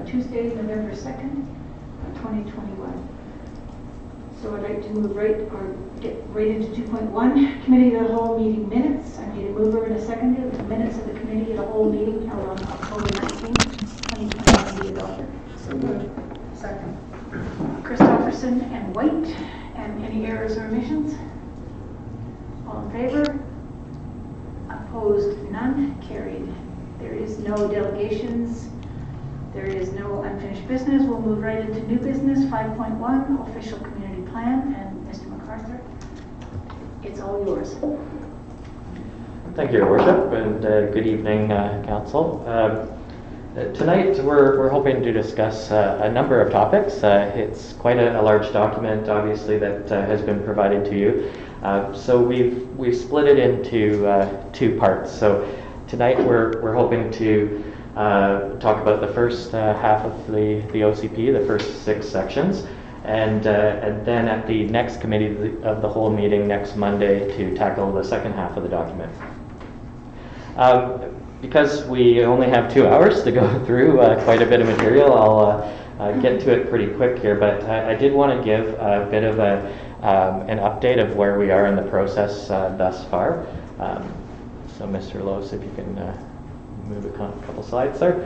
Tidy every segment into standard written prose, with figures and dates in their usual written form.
Tuesday, November 2nd, 2021. So I'd like to move get right into 2.1, Committee of the Whole meeting minutes. I need a mover and a seconder. The minutes of the Committee of the Whole meeting held on October 19th, 2021 be adopted. So moved. Second. Christopherson and White. And any errors or omissions? All in favor? Opposed? None. Carried. There is no delegations. There is no unfinished business. We'll move right into new business, 5.1, official community plan. And Mr. MacArthur, it's all yours. Thank you, Your Worship, and good evening, Council. Tonight we're hoping to discuss a number of topics. It's quite a large document, obviously, that has been provided to you. So we've split it into two parts. So tonight we're hoping to talk about the first half of the OCP, the first 6 sections, and then at the next Committee of the Whole meeting next Monday to tackle the second half of the document. Because we only have 2 hours to go through quite a bit of material, I'll get to it pretty quick here, but I did want to give a bit of an update of where we are in the process thus far. So Mr. Loos, if you can move a couple slides there.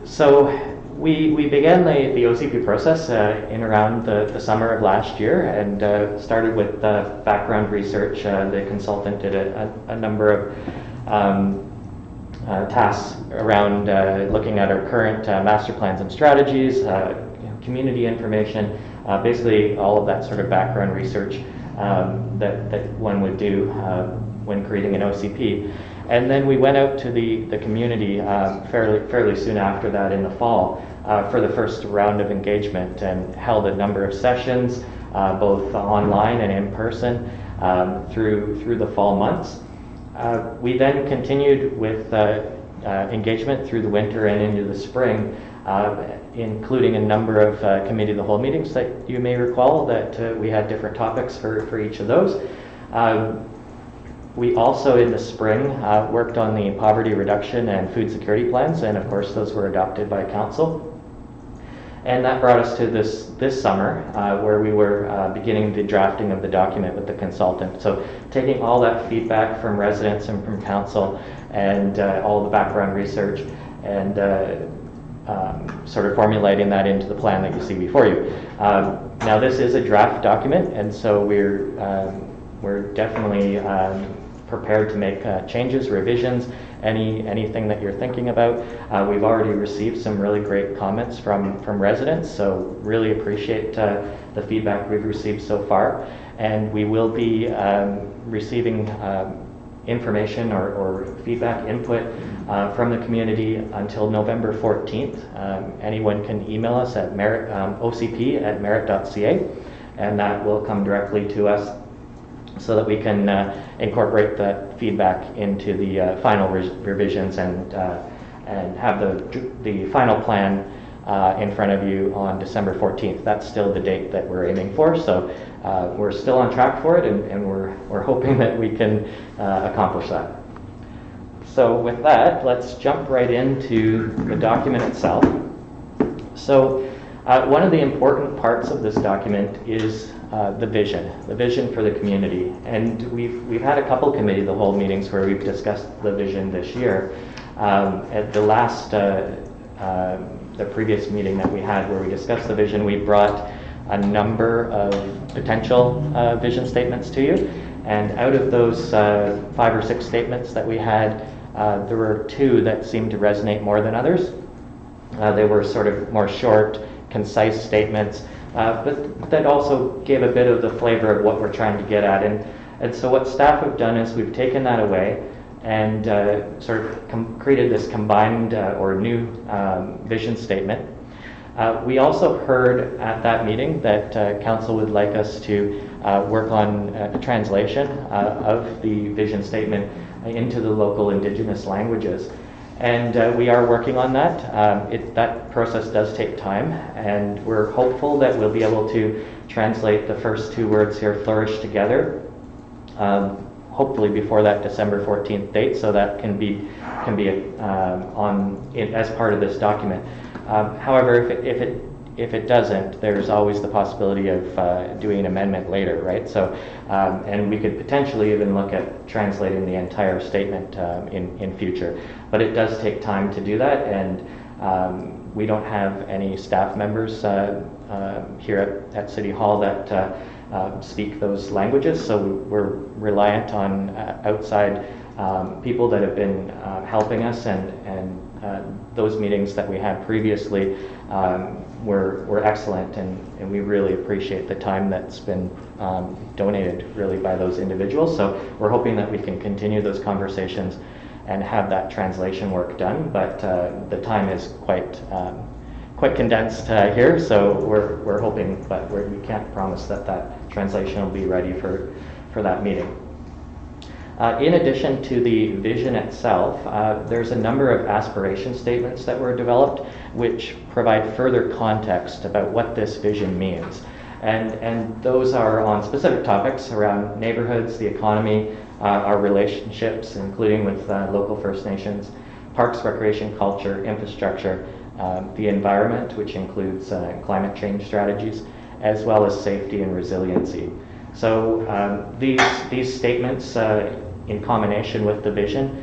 So we began the OCP process in around the summer of last year, and started with background research. The consultant did a number of tasks around looking at our current master plans and strategies, community information, basically all of that sort of background research that one would do when creating an OCP. And then we went out to the community fairly soon after that in the fall for the first round of engagement, and held a number of sessions, both online and in person, through the fall months. We then continued with engagement through the winter and into the spring, including a number of Committee of the Whole meetings that you may recall that we had different topics for each of those. We also, in the spring, worked on the poverty reduction and food security plans, and of course those were adopted by Council. And that brought us to this summer, where we were beginning the drafting of the document with the consultant. So taking all that feedback from residents and from Council, and all the background research, and sort of formulating that into the plan that you see before you. Now this is a draft document, and so we're definitely prepared to make changes, revisions, anything that you're thinking about. We've already received some really great comments from residents, so really appreciate the feedback we've received so far. And we will be receiving information or feedback input from the community until November 14th. Anyone can email us at ocp@merritt.ca, and that will come directly to us, so that we can incorporate that feedback into the final revisions and have the final plan in front of you on December 14th. That's still the date that we're aiming for, so we're still on track for it, and we're hoping that we can accomplish that. So with that, let's jump right into the document itself. So one of the important parts of this document is the vision for the community. And we've had a couple Committee of the Whole meetings where we've discussed the vision this year. At the last, the previous meeting that we had where we discussed the vision, we brought a number of potential vision statements to you. And out of those 5 or 6 statements that we had, there were 2 that seemed to resonate more than others. They were sort of more short, concise statements, but that also gave a bit of the flavor of what we're trying to get at. And so what staff have done is we've taken that away and sort of created this combined or new vision statement. We also heard at that meeting that Council would like us to work on a translation of the vision statement into the local Indigenous languages. And we are working on that. That process does take time, and we're hopeful that we'll be able to translate the first 2 words here, flourish together, hopefully before that December 14th date, so that can be as part of this document. However, if it doesn't, there's always the possibility of doing an amendment later, right? So, and we could potentially even look at translating the entire statement in future. But it does take time to do that, and we don't have any staff members here at City Hall that speak those languages, so we're reliant on outside people that have been helping us, and those meetings that we had previously were excellent, and we really appreciate the time that's been donated really by those individuals. So we're hoping that we can continue those conversations and have that translation work done, but the time is quite condensed here, so we're hoping, but we can't promise that translation will be ready for that meeting. In addition to the vision itself, there's a number of aspiration statements that were developed which provide further context about what this vision means. And those are on specific topics around neighborhoods, the economy, our relationships, including with local First Nations, parks, recreation, culture, infrastructure, the environment, which includes climate change strategies, as well as safety and resiliency. So these statements, in combination with the vision,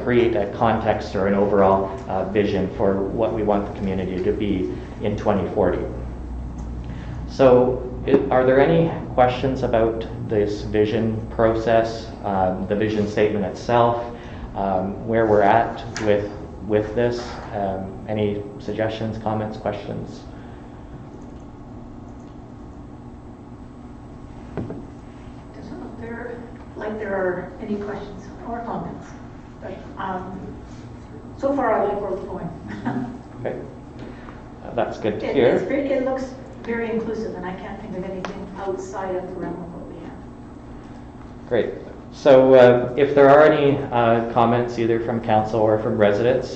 create a context or an overall vision for what we want the community to be in 2040. So are there any questions about this vision process, the vision statement itself, where we're at with this? Any suggestions, comments, questions? Doesn't look like there are any questions or comments, but so far I like where we're going. Okay, that's good to hear. It looks very inclusive, and I can't think of anything outside of the realm of what we have. Great. So if there are any comments either from council or from residents,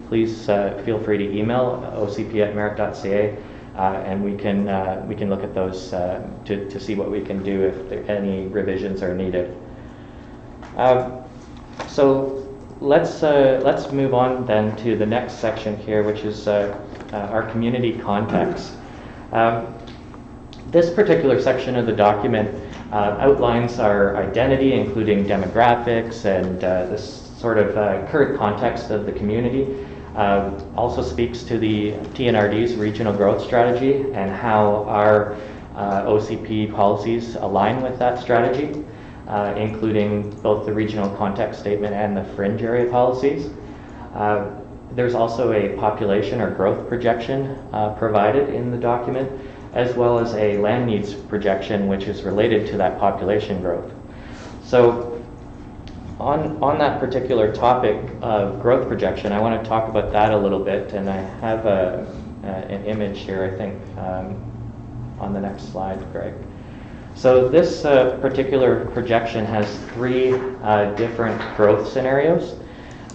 please feel free to email ocp@merritt.ca, and we can look at those to see what we can do if any revisions are needed. So let's move on then to the next section here, which is our community context. This particular section of the document outlines our identity, including demographics and this sort of current context of the community. Also speaks to the TNRD's regional growth strategy and how our OCP policies align with that strategy, including both the regional context statement and the fringe area policies. There's also a population or growth projection provided in the document, as well as a land needs projection which is related to that population growth. So on that particular topic of growth projection, I want to talk about that a little bit, and I have an image here, I think, on the next slide, Greg. So this particular projection has three different growth scenarios.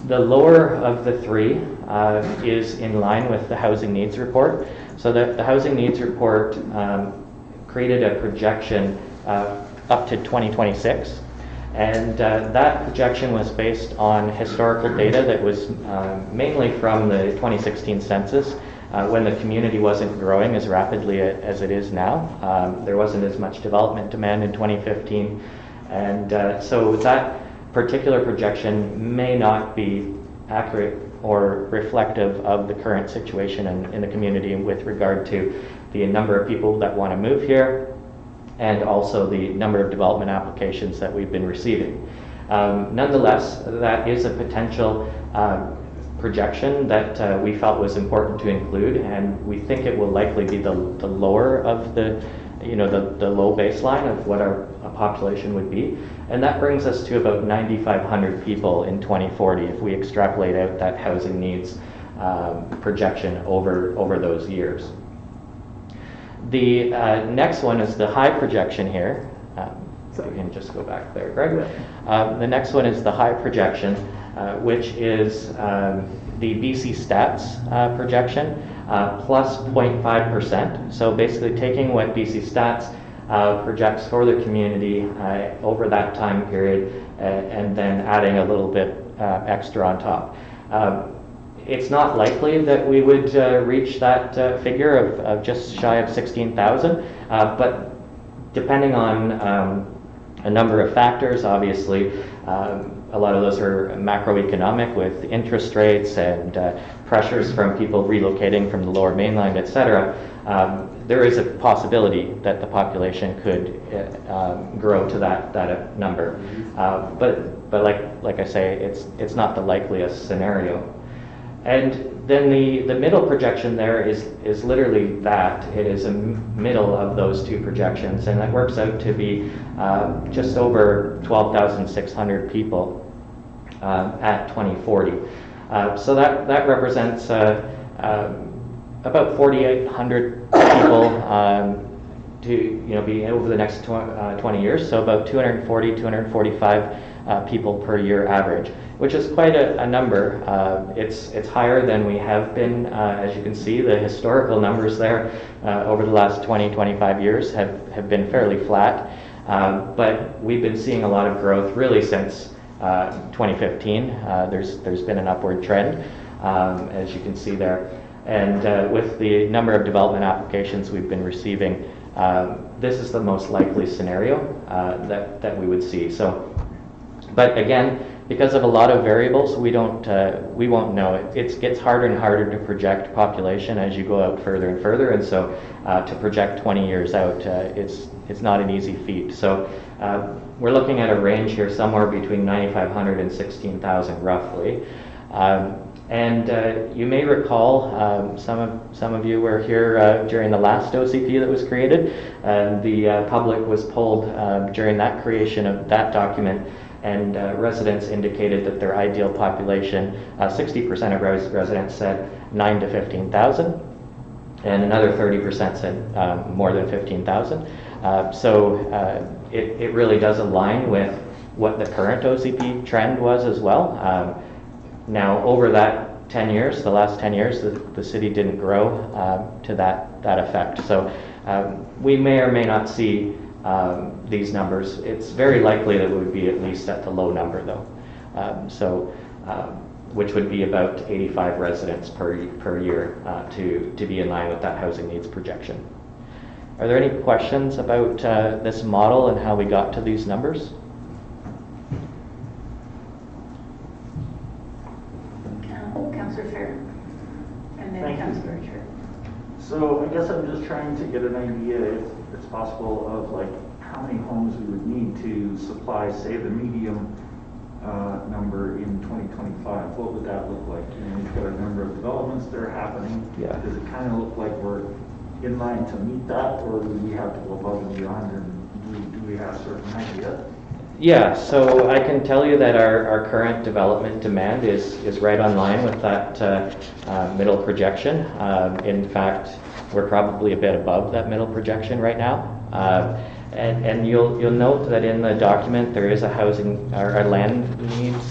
The lower of the three is in line with the housing needs report. So the housing needs report created a projection up to 2026, and that projection was based on historical data that was mainly from the 2016 census, when the community wasn't growing as rapidly as it is now. There wasn't as much development demand in 2015, and so that particular projection may not be accurate or reflective of the current situation in the community with regard to the number of people that want to move here, and also the number of development applications that we've been receiving. Nonetheless, that is a potential projection that we felt was important to include, and we think it will likely be the lower of the low baseline of what our population would be. And that brings us to about 9,500 people in 2040 if we extrapolate out that housing needs projection over those years. The next one is the high projection here. So you can just go back there, Greg. The next one is the high projection, which is the BC Stats projection plus 0.5%. So basically taking what BC Stats projects for the community over that time period, and then adding a little bit extra on top. It's not likely that we would reach that figure of just shy of 16,000, but depending on a number of factors, obviously, a lot of those are macroeconomic with interest rates and pressures from people relocating from the Lower Mainland, etc. There is a possibility that the population could grow to that number, but like I say, it's not the likeliest scenario. And then the middle projection there is literally that. It is a middle of those two projections, and that works out to be just over 12,600 people at 2040. So that represents about 4,800 people to be over the next 20 years. So about 240, 245 people per year average, which is quite a number. It's higher than we have been. As you can see, the historical numbers there over the last 20, 25 years have been fairly flat. But we've been seeing a lot of growth really since 2015. There's been an upward trend, as you can see there. And with the number of development applications we've been receiving, this is the most likely scenario that we would see. So, but again, because of a lot of variables, we won't know. It gets harder and harder to project population as you go out further and further, and so to project 20 years out, it's not an easy feat. So we're looking at a range here somewhere between 9,500 and 16,000 roughly. And you may recall, some of you were here during the last OCP that was created, and the public was polled during that creation of that document, and residents indicated that their ideal population, 60% of residents said 9 to 15,000, and another 30% said more than 15,000. So it really does align with what the current OCP trend was as well. Now, over that 10 years, the last 10 years, the city didn't grow to that effect. So we may or may not see these numbers. It's very likely that we would be at least at the low number, though. Which would be about 85 residents per year to be in line with that housing needs projection. Are there any questions about this model and how we got to these numbers? Councillor Fair, and then Thank you. Councillor Richard. So I guess I'm just trying to get an idea, if it's possible, of like how many homes we would need to supply, say, the medium number in 2025. What would that look like? We've got a number of developments that are happening. Yeah. Does it kind of look like we're in line to meet that, or do we have to go above and beyond, and do we have a certain idea? Yeah, so I can tell you that our current development demand is right on line with that middle projection. In fact, we're probably a bit above that middle projection right now. And you'll note that in the document there is a housing or a land needs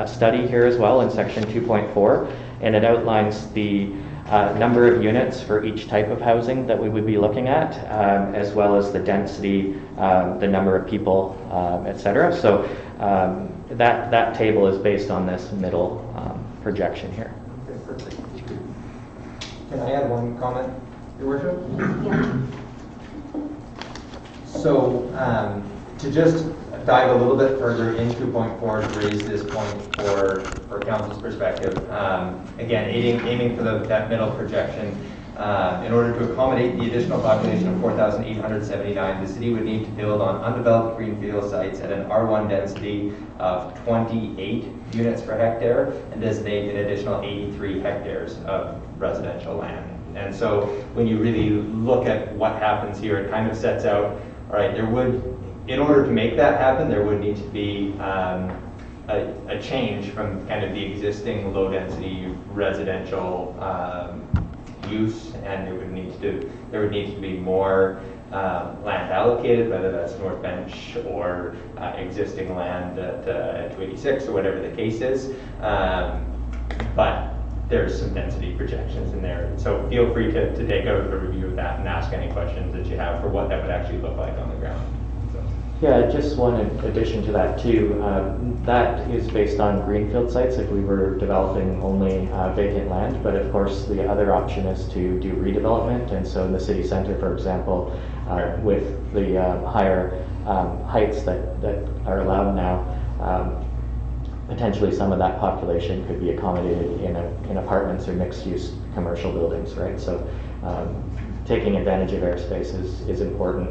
study here as well in section 2.4, and it outlines the number of units for each type of housing that we would be looking at, as well as the density, the number of people, etc. So that table is based on this middle projection here. Okay, perfect. Can I add one comment, Your Worship? Yeah. So to just dive a little bit further into 2.4 to raise this point for council's perspective, again, aiming for that middle projection, in order to accommodate the additional population of 4,879, the city would need to build on undeveloped greenfield sites at an R1 density of 28 units per hectare and designate an additional 83 hectares of residential land. And so when you really look at what happens here, it kind of sets out, all right, in order to make that happen, there would need to be a change from kind of the existing low-density residential use, and there would need to be more land allocated, whether that's North Bench or existing land at 286 or whatever the case is. But there's some density projections in there. So feel free to take a review of that and ask any questions that you have for what that would actually look like on the ground. So. Yeah, just one addition to that too. That is based on greenfield sites if we were developing only vacant land, but of course the other option is to do redevelopment. And so in the city center, for example, with the higher heights that are allowed now, potentially some of that population could be accommodated in apartments or mixed-use commercial buildings, right? So taking advantage of airspace is important.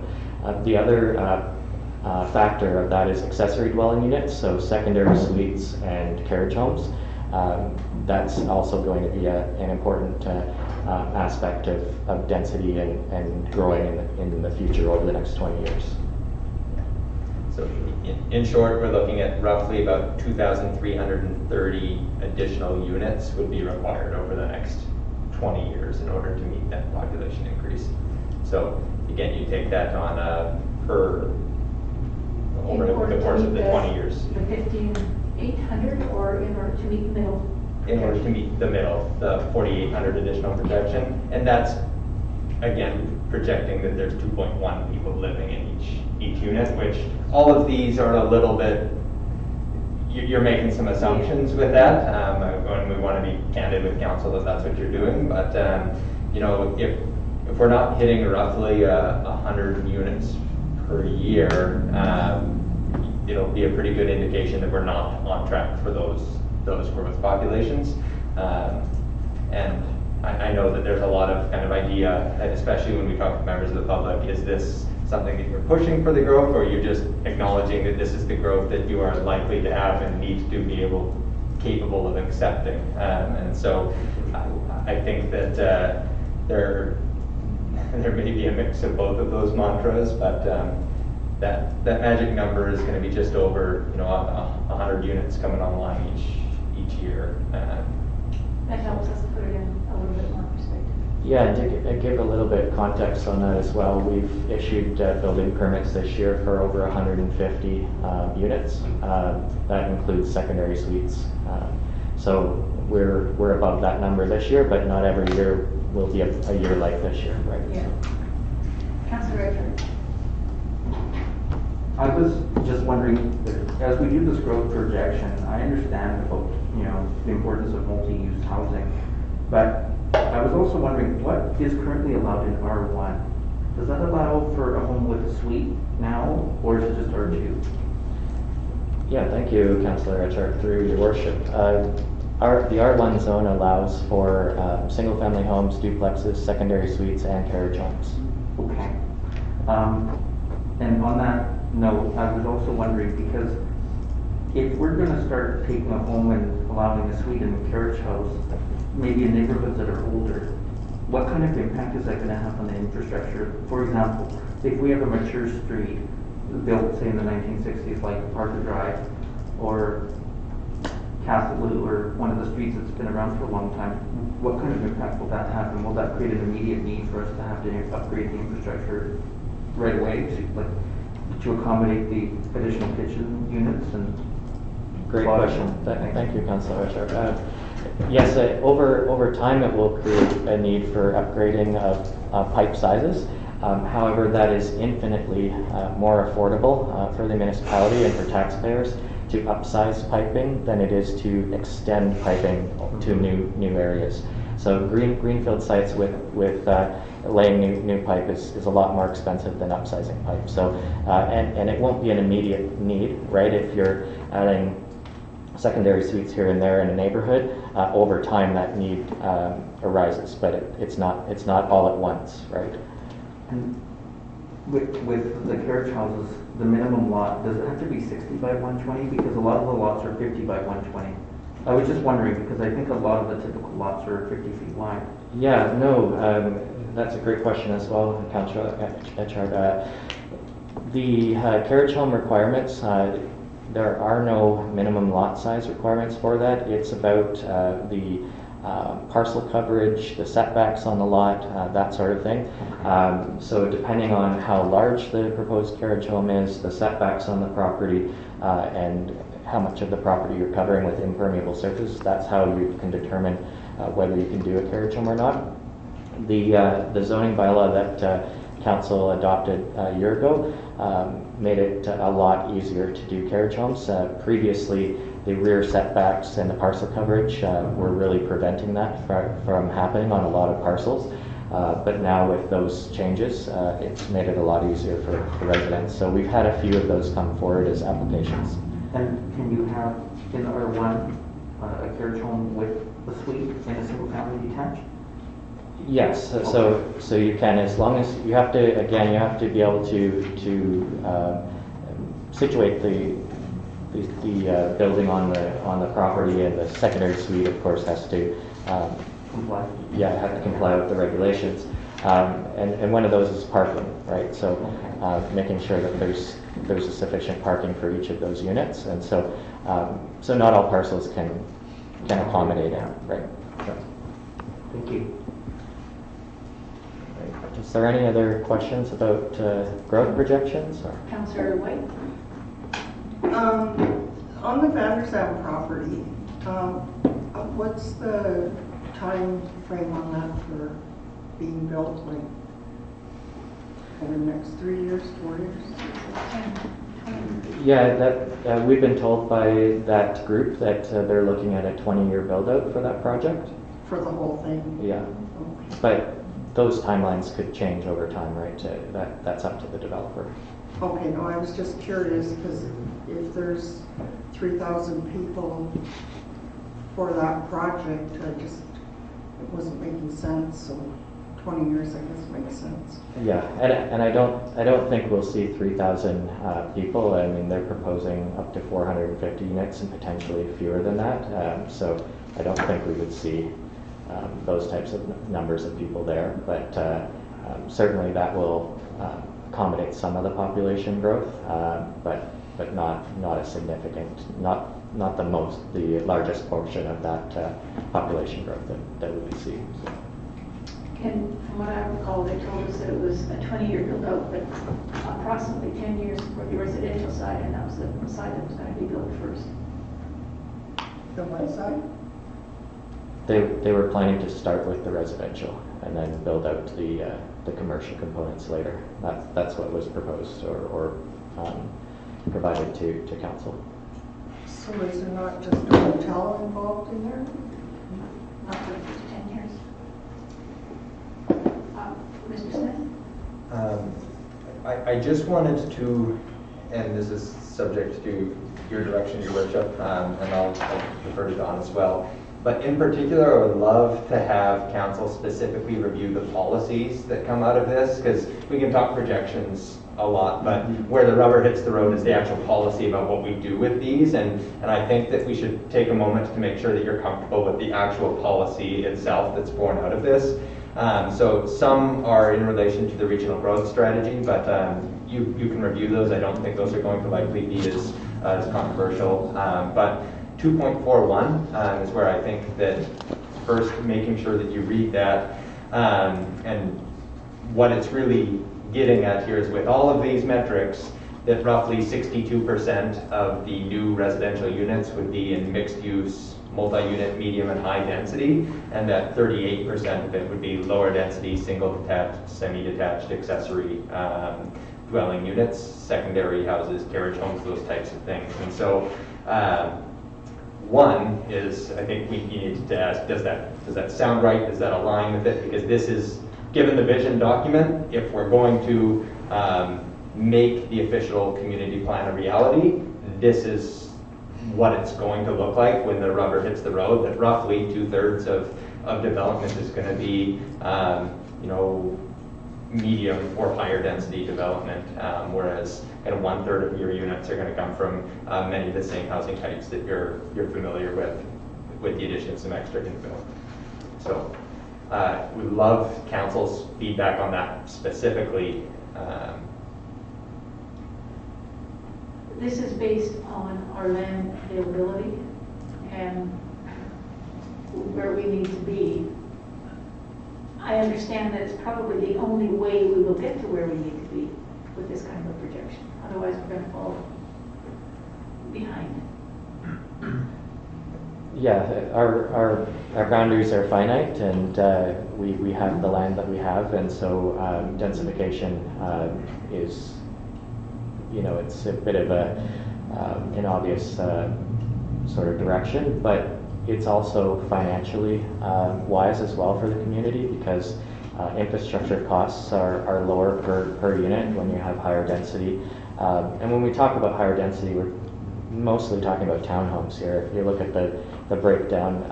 The other factor of that is accessory dwelling units, so secondary suites and carriage homes. That's also going to be an important aspect of density and growing in the future over the next 20 years. So in short, we're looking at roughly about 2,330 additional units would be required over the next 20 years in order to meet that population increase. So again, you take that on per over the course of the 20 years. The 15,800, or in order to meet the middle? In order to meet the middle, the 4,800 additional projection, and that's again projecting that there's 2.1 people living in each unit, which all of these are a little bit, you're making some assumptions with that, and we want to be candid with council that that's what you're doing, but you know, if we're not hitting roughly 100 units per year, it'll be a pretty good indication that we're not on track for those growth populations. And I know that there's a lot of kind of idea, especially when we talk to members of the public, is this something that you're pushing for the growth, or you're just acknowledging that this is the growth that you are likely to have and need to be capable of accepting? And so I think that there may be a mix of both of those mantras, but that magic number is going to be just over 100 units coming online each year. That helps us put it in a little bit more perspective. Yeah, and to give a little bit of context on that as well, we've issued building permits this year for over 150 units. That includes secondary suites. So we're above that number this year, but not every year will be a year like this year, right? Yeah. Councillor Richard. I was just wondering, as we do this growth projection, I understand about, the importance of multi-use housing, but I was also wondering what is currently allowed in R1? Does that allow for a home with a suite now, or is it just R2? Yeah, thank you, Councillor Richard, through your worship. The R1 zone allows for single-family homes, duplexes, secondary suites, and carriage homes. Okay. And on that note, I was also wondering, because if we're going to start taking a home and allowing a suite in a carriage house, maybe in neighborhoods that are older, what kind of impact is that going to have on the infrastructure? For example, if we have a mature street built, say, in the 1960s, like Parker Drive or Castleloo, or one of the streets that's been around for a long time, what kind of impact will that have? And will that create an immediate need for us to have to upgrade the infrastructure right away to accommodate the additional kitchen units? And great question. Thank you, Councillor Richard. Yes, over time it will create a need for upgrading of pipe sizes. However, that is infinitely more affordable for the municipality and for taxpayers to upsize piping than it is to extend piping to new areas. So greenfield sites with laying new pipe is a lot more expensive than upsizing pipe. So and it won't be an immediate need, right? If you're adding secondary suites here and there in a neighborhood, over time that need arises, but it's not all at once, right? And with the carriage houses, the minimum lot, does it have to be 60 by 120? Because a lot of the lots are 50 by 120. I was just wondering, because I think a lot of the typical lots are 50 feet wide. Yeah, no, that's a great question as well, Councillor Echard. The carriage home requirements, there are no minimum lot size requirements for that. It's about the parcel coverage, the setbacks on the lot, that sort of thing. So depending on how large the proposed carriage home is, the setbacks on the property, and how much of the property you're covering with impermeable surface, that's how you can determine whether you can do a carriage home or not. The zoning bylaw that council adopted a year ago made it a lot easier to do carriage homes. Previously, the rear setbacks and the parcel coverage were really preventing that from happening on a lot of parcels. But now with those changes, it's made it a lot easier for residents. So we've had a few of those come forward as applications. And can you have in R1 a carriage home with a suite in a single family detached? Yes, so you can, as long as you have to, again, you have to be able to situate the building on the property, and the secondary suite, of course, has to Comply. have to comply with the regulations. And one of those is parking, right? So making sure that there's a sufficient parking for each of those units, and so not all parcels can accommodate it, right? So, Thank you. right. Is there any other questions about growth projections? Or? Councillor White? On the Vandersam property, what's the time frame on that for being built, like over the next 3 years, 4 years? 10, 20. Yeah, that we've been told by that group that they're looking at a 20-year build-out for that project. For the whole thing? Yeah, Okay. but those timelines could change over time, right? That's up to the developer. Okay, no, I was just curious, because if there's 3,000 people for that project, it wasn't making sense, so 20 years, I guess, makes sense. Yeah, and I don't think we'll see 3,000 people. I mean, they're proposing up to 450 units and potentially fewer than that. So I don't think we would see those types of numbers of people there. But certainly that will accommodate some of the population growth, but not a significant, not the largest portion of that population growth that we would see. So. And from what I recall, they told us that it was a 20-year build-out, but approximately 10 years for the residential side, and that was the side that was going to be built first. The one side? They were planning to start with the residential and then build out the commercial components later. That's what was proposed or provided to council. So is there not just a hotel involved in there? Not for the first 10 years. Mr. Smith? I just wanted to, and this is subject to your direction, your worship, and I'll defer to Don as well. But in particular, I would love to have council specifically review the policies that come out of this, because we can talk projections a lot, but where the rubber hits the road is the actual policy about what we do with these, and I think that we should take a moment to make sure that you're comfortable with the actual policy itself that's born out of this. So some are in relation to the regional growth strategy, but you can review those. I don't think those are going to likely be as controversial. But 2.41 is where I think that first making sure that you read that, and what it's really getting at here is with all of these metrics, that roughly 62% of the new residential units would be in mixed use, multi-unit, medium and high density, and that 38% of it would be lower density, single detached, semi-detached, accessory dwelling units, secondary houses, carriage homes, those types of things. And so one is, I think you need to ask, does that sound right? Does that align with it? Because this is, given the vision document, if we're going to make the official community plan a reality, this is what it's going to look like when the rubber hits the road, that roughly 2/3 of development is going to be, medium or higher density development, whereas kind of 1/3 of your units are going to come from many of the same housing types that you're familiar with the addition of some extra infill. So we love council's feedback on that specifically. This is based on our land availability and where we need to be. I understand that it's probably the only way we will get to where we need to be with this kind of a projection. Otherwise, we're going to fall behind. yeah, our boundaries are finite, and we have the land that we have, and so densification is, it's a bit of an obvious sort of direction, but it's also financially wise as well for the community, because infrastructure costs are lower per unit when you have higher density. And when we talk about higher density, we're mostly talking about townhomes here. If you look at the breakdown,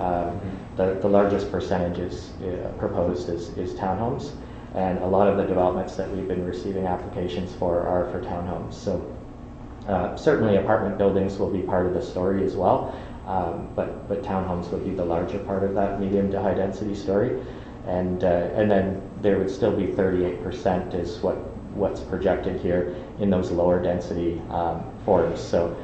the largest percentage proposed is townhomes, and a lot of the developments that we've been receiving applications for are for townhomes. So certainly apartment buildings will be part of the story as well, but townhomes would be the larger part of that medium to high density story, and then there would still be 38% is what's projected here in those lower density forms. So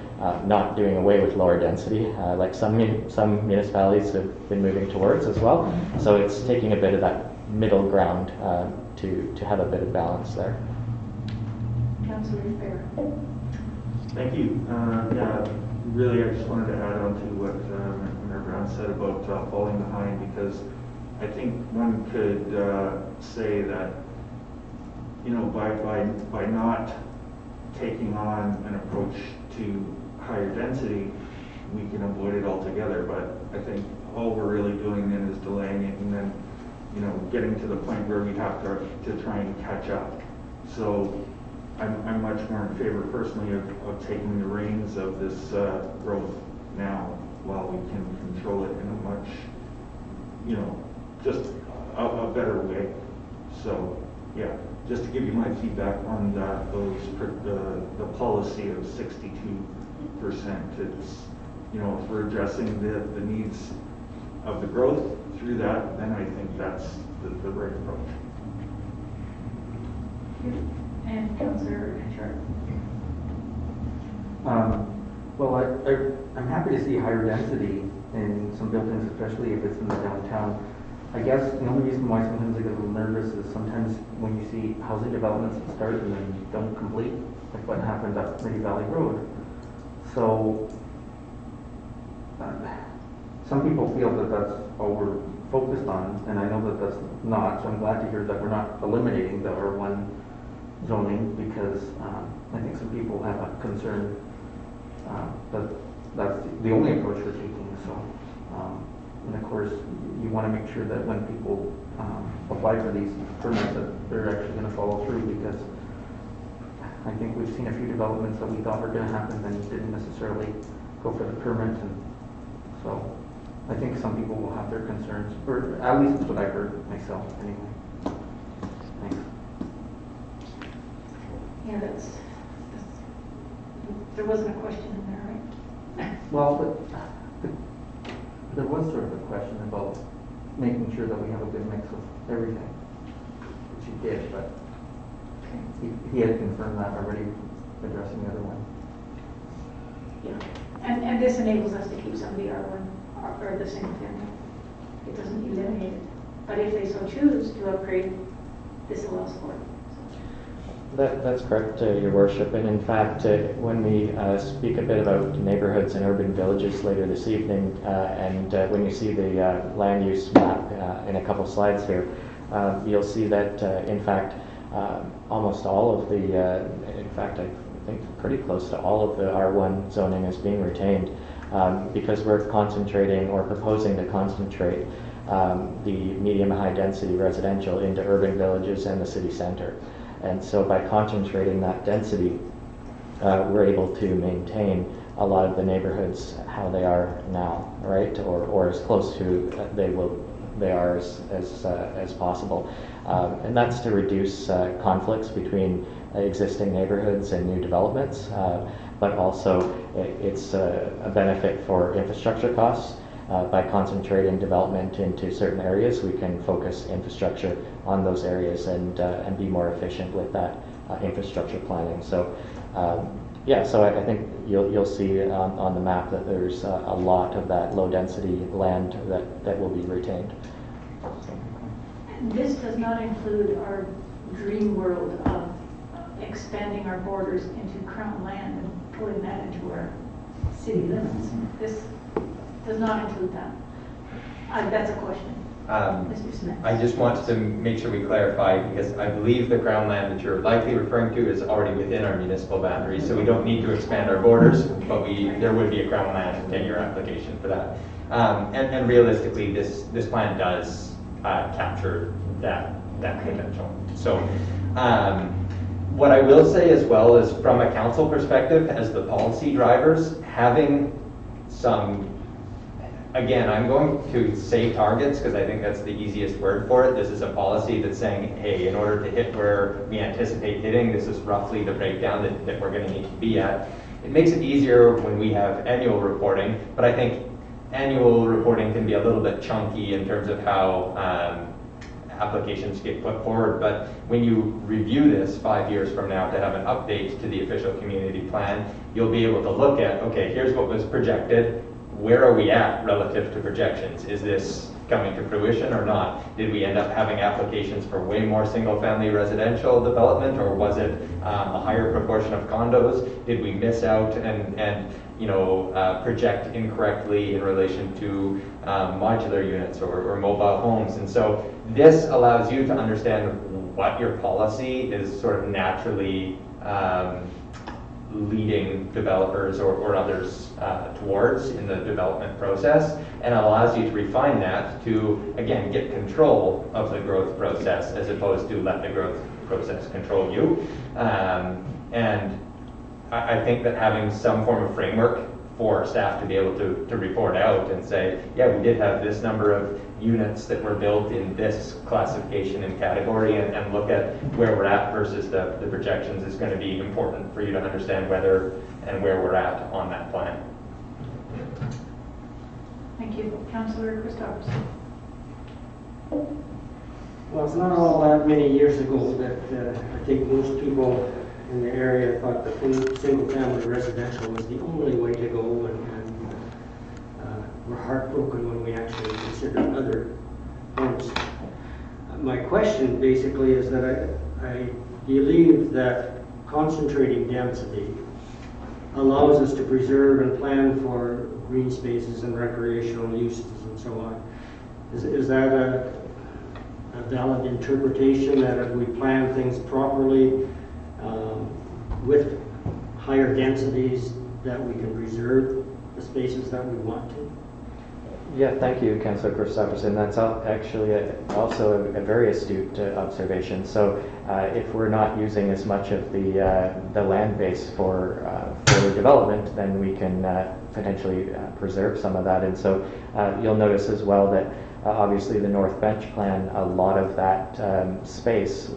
not doing away with lower density, like some municipalities have been moving towards as well. So it's taking a bit of that middle ground to have a bit of balance there. Councillor Fair. Thank you. Yeah, really, I just wanted to add on to what Mayor Brown said about falling behind, because I think one could say that, by not taking on an approach to higher density, we can avoid it altogether. But I think all we're really doing then is delaying it, and then, getting to the point where we have to try and catch up. So I'm much more in favor personally of taking the reins of this growth now, while we can control it in a much, just a better way. So yeah, just to give you my feedback on that, the policy of 62%. It's, if we're addressing the needs of the growth through that, then I think that's the right approach. And Councillor Sharp. Well, I'm happy to see higher density in some buildings, especially if it's in the downtown. I guess the only reason why sometimes I get a little nervous is sometimes when you see housing developments that start and then don't complete, like what happened up Murray Valley Road. So some people feel that that's all we're focused on, and I know that that's not, so I'm glad to hear that we're not eliminating the R1 zoning, because I think some people have a concern that that's the only approach we're taking. So, and of course, you want to make sure that when people apply for these permits, that they're actually going to follow through, because I think we've seen a few developments that we thought were going to happen and didn't necessarily go for the permit, and so I think some people will have their concerns, or at least that's what I heard myself anyway. Thanks. Yeah, that's there wasn't a question in there, right? Well, but there was sort of a question about making sure that we have a good mix of everything, which he did, but he had confirmed that already, addressing the other one. Yeah, and this enables us to keep some of the R1 or the single family. It doesn't eliminate it, but if they so choose to upgrade, this allows for it. That's correct, Your Worship. And in fact, when we speak a bit about neighborhoods and urban villages later this evening, and when you see the land use map in a couple slides here, you'll see that in fact almost all of the, in fact I think pretty close to all of the R1 zoning is being retained, because we're concentrating or proposing to concentrate the medium and high density residential into urban villages and the city center. And so by concentrating that density, we're able to maintain a lot of the neighborhoods how they are now, right? Or as close to they are as possible. And that's to reduce conflicts between existing neighborhoods and new developments, but also it's a benefit for infrastructure costs. By concentrating development into certain areas, we can focus infrastructure on those areas and be more efficient with that infrastructure planning. So yeah, so I think you'll see on the map that there's a lot of that low density land that will be retained. And this does not include our dream world of expanding our borders into crown land and pulling that into our city limits. does not include that. That's a question, Mr. Smith. I just want to make sure we clarify, because I believe the Crown land that you're likely referring to is already within our municipal boundaries, so we don't need to expand our borders, but there would be a Crown land 10-year application for that. And realistically, this plan does capture that potential. So what I will say as well is, from a council perspective, as the policy drivers, having some, again, I'm going to say targets because I think that's the easiest word for it. This is a policy that's saying, hey, in order to hit where we anticipate hitting, this is roughly the breakdown that we're going to need to be at. It makes it easier when we have annual reporting, but I think annual reporting can be a little bit chunky in terms of how applications get put forward. But when you review this 5 years from now to have an update to the official community plan, you'll be able to look at, okay, here's what was projected. Where are we at relative to projections? Is this coming to fruition or not? Did we end up having applications for way more single-family residential development, or was it a higher proportion of condos? Did we miss out and project incorrectly in relation to modular units or mobile homes? And so this allows you to understand what your policy is sort of naturally leading developers or others towards in the development process, and allows you to refine that to, again, get control of the growth process as opposed to let the growth process control you. And I think that having some form of framework for staff to be able to report out and say, yeah, we did have this number of units that were built in this classification and category, and look at where we're at versus the projections, is going to be important for you to understand whether and where we're at on that plan. Thank you. Councillor Christopherson. Well, it's not all that many years ago that I think most people in the area thought that single-family residential was the only way to go, and were heartbroken when we actually considered other homes. My question basically is that I believe that concentrating density allows us to preserve and plan for green spaces and recreational uses and so on. Is that a valid interpretation, that if we plan things properly with higher densities, that we can preserve the spaces that we want to? Yeah, thank you, Councillor Christopherson. That's actually also a very astute observation. So if we're not using as much of the land base for development, then we can potentially preserve some of that. And so you'll notice as well that obviously the North Bench plan, a lot of that space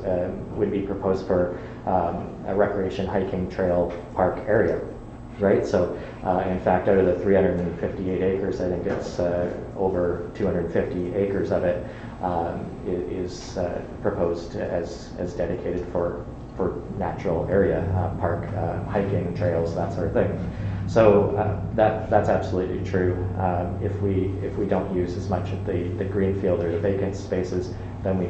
would be proposed for a recreation hiking trail park area. Right, so in fact, out of the 358 acres, I think it's over 250 acres of it is proposed as dedicated for natural area, park, hiking, trails, that sort of thing. So that's absolutely true. If we don't use as much of the greenfield or the vacant spaces, then we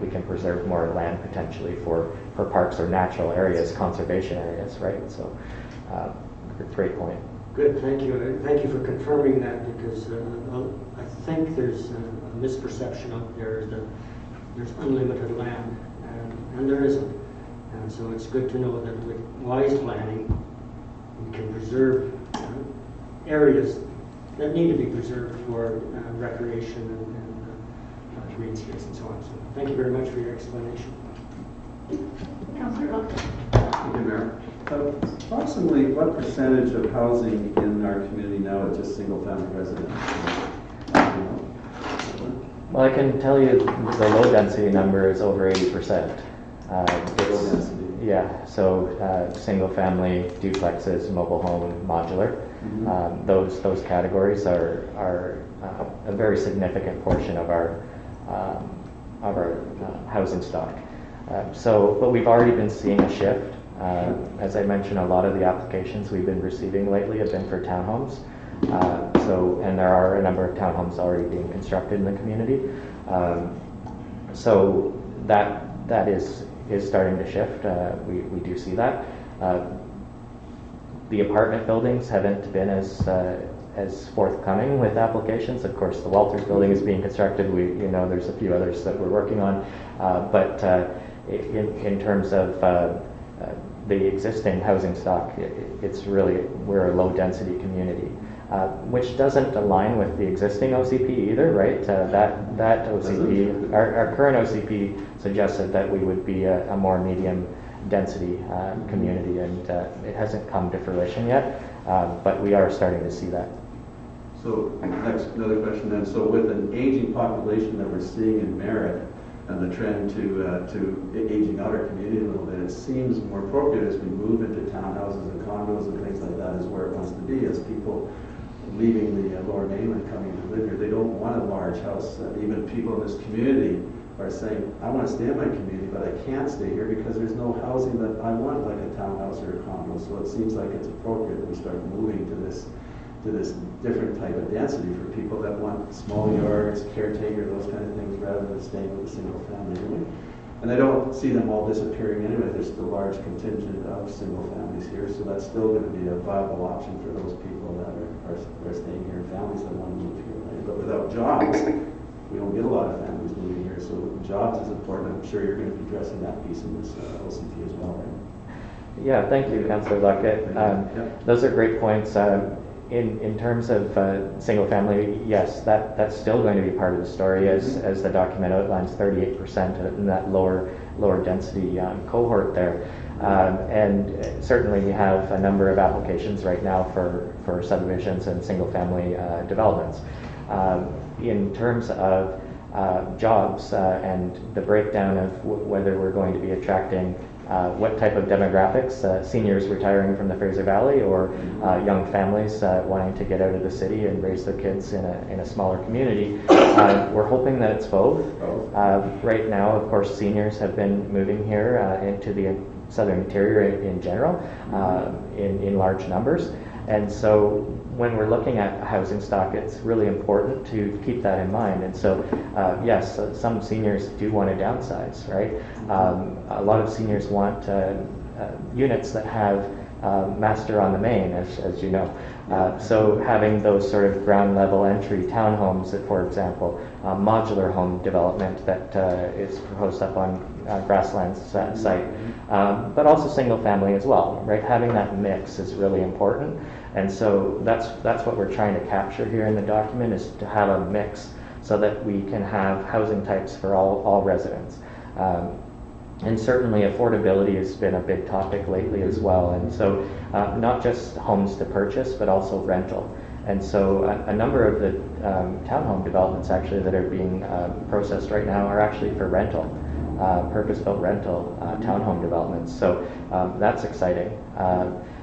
can preserve more land potentially for parks or natural areas, conservation areas, right? So. Great point. Good, thank you. Thank you for confirming that, because I think there's a misperception out there that there's unlimited land, and there isn't. And so it's good to know that with wise planning, we can preserve areas that need to be preserved for recreation and green space and so on. So thank you very much for your explanation. Councillor Hook. Thank you, Mayor. Approximately what percentage of housing in our community now is just single-family residential? Well, I can tell you the low density number is over 80%. Low density. Yeah, so single-family, duplexes, mobile home, modular. Mm-hmm. Those categories are a very significant portion of our housing stock. But we've already been seeing a shift. As I mentioned, a lot of the applications we've been receiving lately have been for townhomes. And there are a number of townhomes already being constructed in the community. So that is starting to shift. We do see that. The apartment buildings haven't been as as forthcoming with applications. Of course, the Walters building is being constructed. There's a few others that we're working on, but in terms of the existing housing stock, we're a low density community, which doesn't align with the existing OCP either, right? That OCP, our current OCP suggested that we would be a more medium density community, and it hasn't come to fruition yet, but we are starting to see that. So another question then. So with an aging population that we're seeing in Merritt and the trend to aging out our community a little bit, it seems more appropriate as we move into townhouses and condos and things like that is where it wants to be, as people leaving the lower mainland coming to live here. They don't want a large house. Even people in this community are saying, I want to stay in my community, but I can't stay here because there's no housing that I want, like a townhouse or a condo. So it seems like it's appropriate that we start moving to this different type of density for people that want small yards, caretaker, those kind of things, rather than staying with a single family unit. And I don't see them all disappearing anyway. There's still a large contingent of single families here, so that's still going to be a viable option for those people that are staying here, families that want to move here. Right? But without jobs, we don't get a lot of families moving here, so jobs is important. I'm sure you're going to be addressing that piece in this LCP as well, right? Yeah, thank you, Councillor Luckett. Those are great points. In terms of single family, yes, that's still going to be part of the story, as the document outlines, 38% in that lower density cohort there. And certainly we have a number of applications right now for subdivisions and single family developments. In terms of jobs and the breakdown of whether we're going to be attracting what type of demographics, seniors retiring from the Fraser Valley, or young families wanting to get out of the city and raise their kids in a smaller community. We're hoping that it's both. Right now, of course, seniors have been moving here into the southern interior in general in large numbers. And so when we're looking at housing stock, it's really important to keep that in mind. And so, yes, some seniors do want to downsize, right? A lot of seniors want units that have master on the main, as you know. So having those sort of ground level entry townhomes, for example, modular home development that is proposed up on Grassland's site, but also single family as well, right? Having that mix is really important. And so that's what we're trying to capture here in the document, is to have a mix so that we can have housing types for all residents. And certainly affordability has been a big topic lately as well. And so not just homes to purchase, but also rental. And so a number of the townhome developments actually that are being processed right now are actually for rental, purpose-built rental townhome developments. So that's exciting.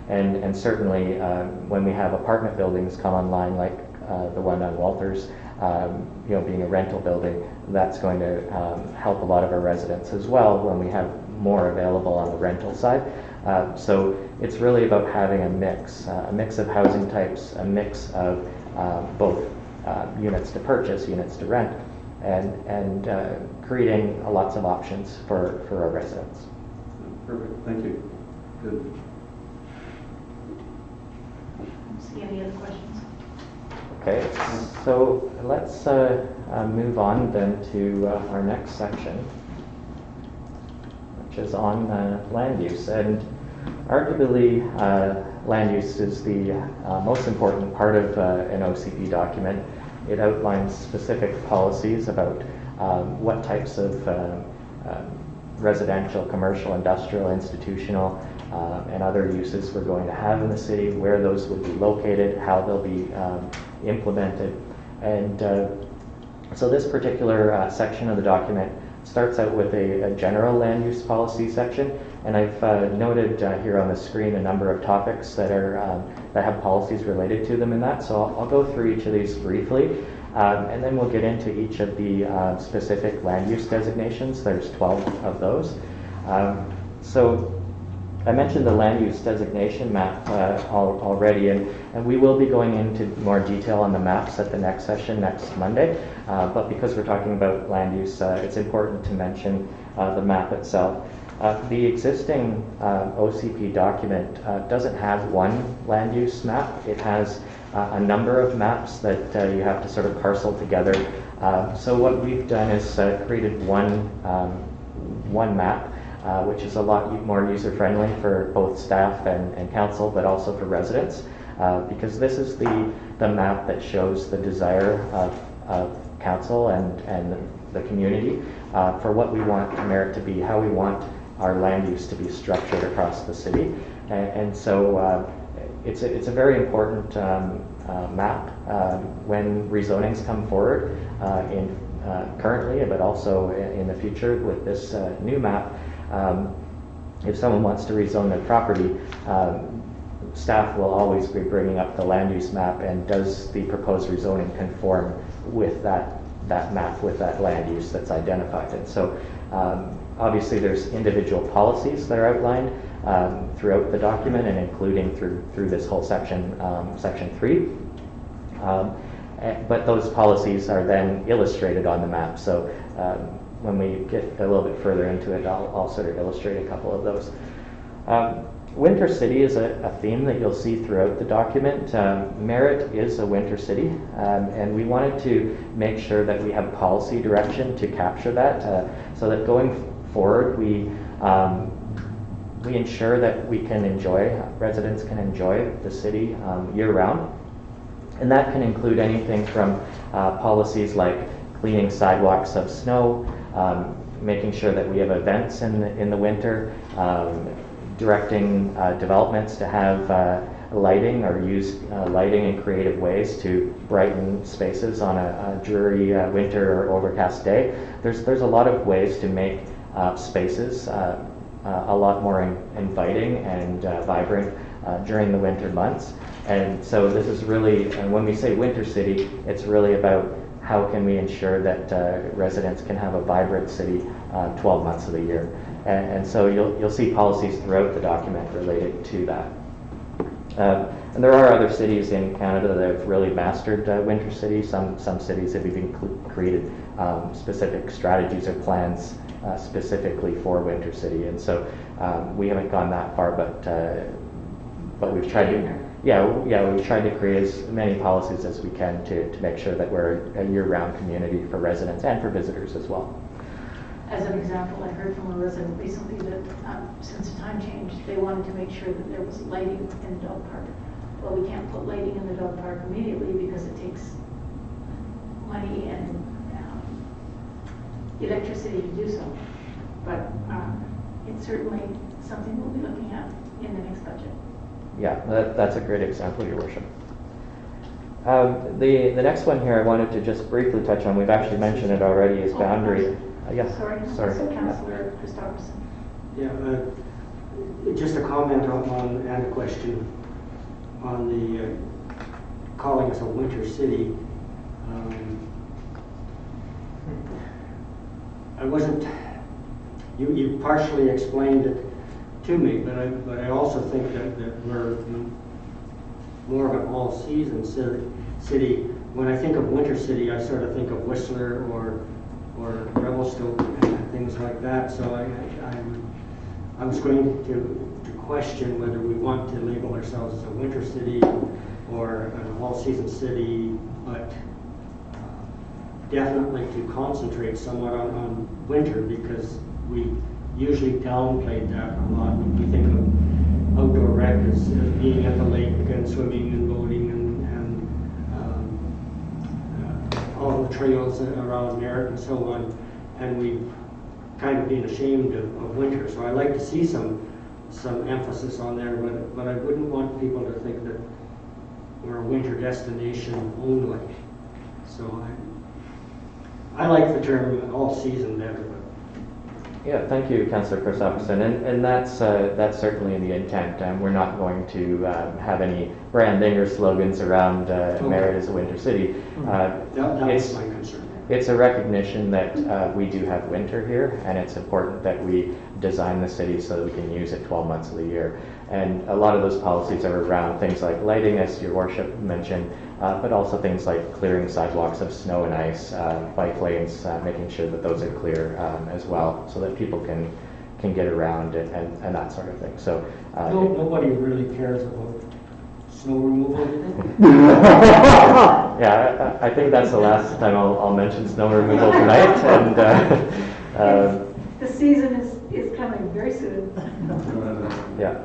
And certainly when we have apartment buildings come online, like the one on Walters, being a rental building, that's going to help a lot of our residents as well when we have more available on the rental side. So it's really about having a mix of housing types, a mix of both units to purchase, units to rent, and creating lots of options for our residents. Perfect, thank you. Good. See any other questions? Okay, so let's move on then to our next section, which is on land use. And arguably, land use is the most important part of an OCP document. It outlines specific policies about what types of residential, commercial, industrial, institutional, and other uses we're going to have in the city, where those would be located, how they'll be implemented. And so this particular section of the document starts out with a general land use policy section, and I've noted here on the screen a number of topics that have policies related to them in that. So I'll go through each of these briefly, and then we'll get into each of the specific land use designations. There's 12 of those. So I mentioned the land use designation map already, and we will be going into more detail on the maps at the next session next Monday. But because we're talking about land use, it's important to mention the map itself. The existing OCP document doesn't have one land use map. It has a number of maps that you have to sort of parcel together. So what we've done is created one map, which is a lot more user-friendly for both staff and council, but also for residents, because this is the map that shows the desire of council and the community for what we want Merritt to be, how we want our land use to be structured across the city. And so it's a very important map when rezonings come forward currently, but also in the future with this new map. If someone wants to rezone their property, staff will always be bringing up the land use map and does the proposed rezoning conform with that map, with that land use that's identified. And so obviously there's individual policies that are outlined throughout the document and including through this whole section, section 3. But those policies are then illustrated on the map. So when we get a little bit further into it, I'll sort of illustrate a couple of those. Winter city is a theme that you'll see throughout the document. Merritt is a winter city, and we wanted to make sure that we have policy direction to capture that, so that going forward we ensure that residents can enjoy the city year-round. And that can include anything from policies like cleaning sidewalks of snow, making sure that we have events in the winter, directing developments to have lighting or use lighting in creative ways to brighten spaces on a dreary winter or overcast day. There's a lot of ways to make spaces a lot more inviting and vibrant during the winter months. And so this is really, and when we say winter city, it's really about how can we ensure that residents can have a vibrant city 12 months of the year. And so you'll see policies throughout the document related to that. And there are other cities in Canada that have really mastered winter city. Some cities have even created specific strategies or plans specifically for winter city. And so we haven't gone that far, but we've tried to. We've tried to create as many policies as we can to make sure that we're a year-round community for residents and for visitors as well. As an example, I heard from a resident recently that since the time change, they wanted to make sure that there was lighting in the dog park. Well, we can't put lighting in the dog park immediately because it takes money and electricity to do so. But it's certainly something we'll be looking at in the next budget. Yeah, that's a great example, Your Worship. The next one here I wanted to just briefly touch on, we've actually mentioned it already, is boundary. Yes. Sorry. Councillor Christopherson. Yeah, just a comment on and a question on the calling us a winter city. I wasn't. You partially explained it to me, but I also think that we're more of an all-season city. When I think of winter city, I sort of think of Whistler or Revelstoke and things like that. So I was going to question whether we want to label ourselves as a winter city or an all-season city, but definitely to concentrate somewhat on winter, because we usually downplayed that a lot. We think of outdoor rec as being at the lake and swimming and boating and all the trails around Merritt and so on, and we've kind of been ashamed of winter. So I like to see some emphasis on there, but I wouldn't want people to think that we're a winter destination only. So I like the term all season better. Yeah, thank you, Councillor Christopherson, and that's certainly the intent. We're not going to have any branding or slogans around Merritt as a winter city. That was my concern. It's a recognition that we do have winter here, and it's important that we design the city so that we can use it 12 months of the year. And a lot of those policies are around things like lighting, as Your Worship mentioned, but also things like clearing sidewalks of snow and ice, bike lanes, making sure that those are clear as well, so that people can get around and that sort of thing. So nobody really cares about Snow removal, you think? Yeah, I think that's the last time I'll mention snow removal tonight, and The season is coming very soon. yeah.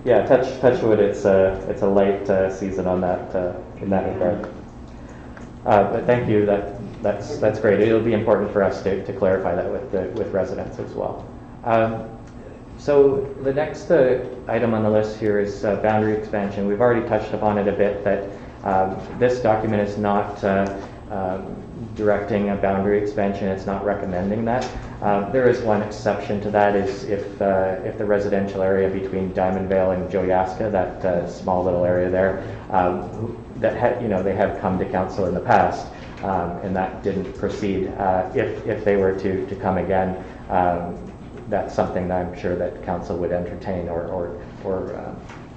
Yeah, touch wood, it's a light season on that, in that regard. But thank you, that's great. It'll be important for us to clarify that with residents as well. So the next item on the list here is boundary expansion. We've already touched upon it a bit, that this document is not directing a boundary expansion. It's not recommending that. There is one exception to that, is if the residential area between Diamond Vale and Joyaska, that small little area there, they have come to council in the past, and that didn't proceed. If they were to come again, that's something that I'm sure that council would entertain or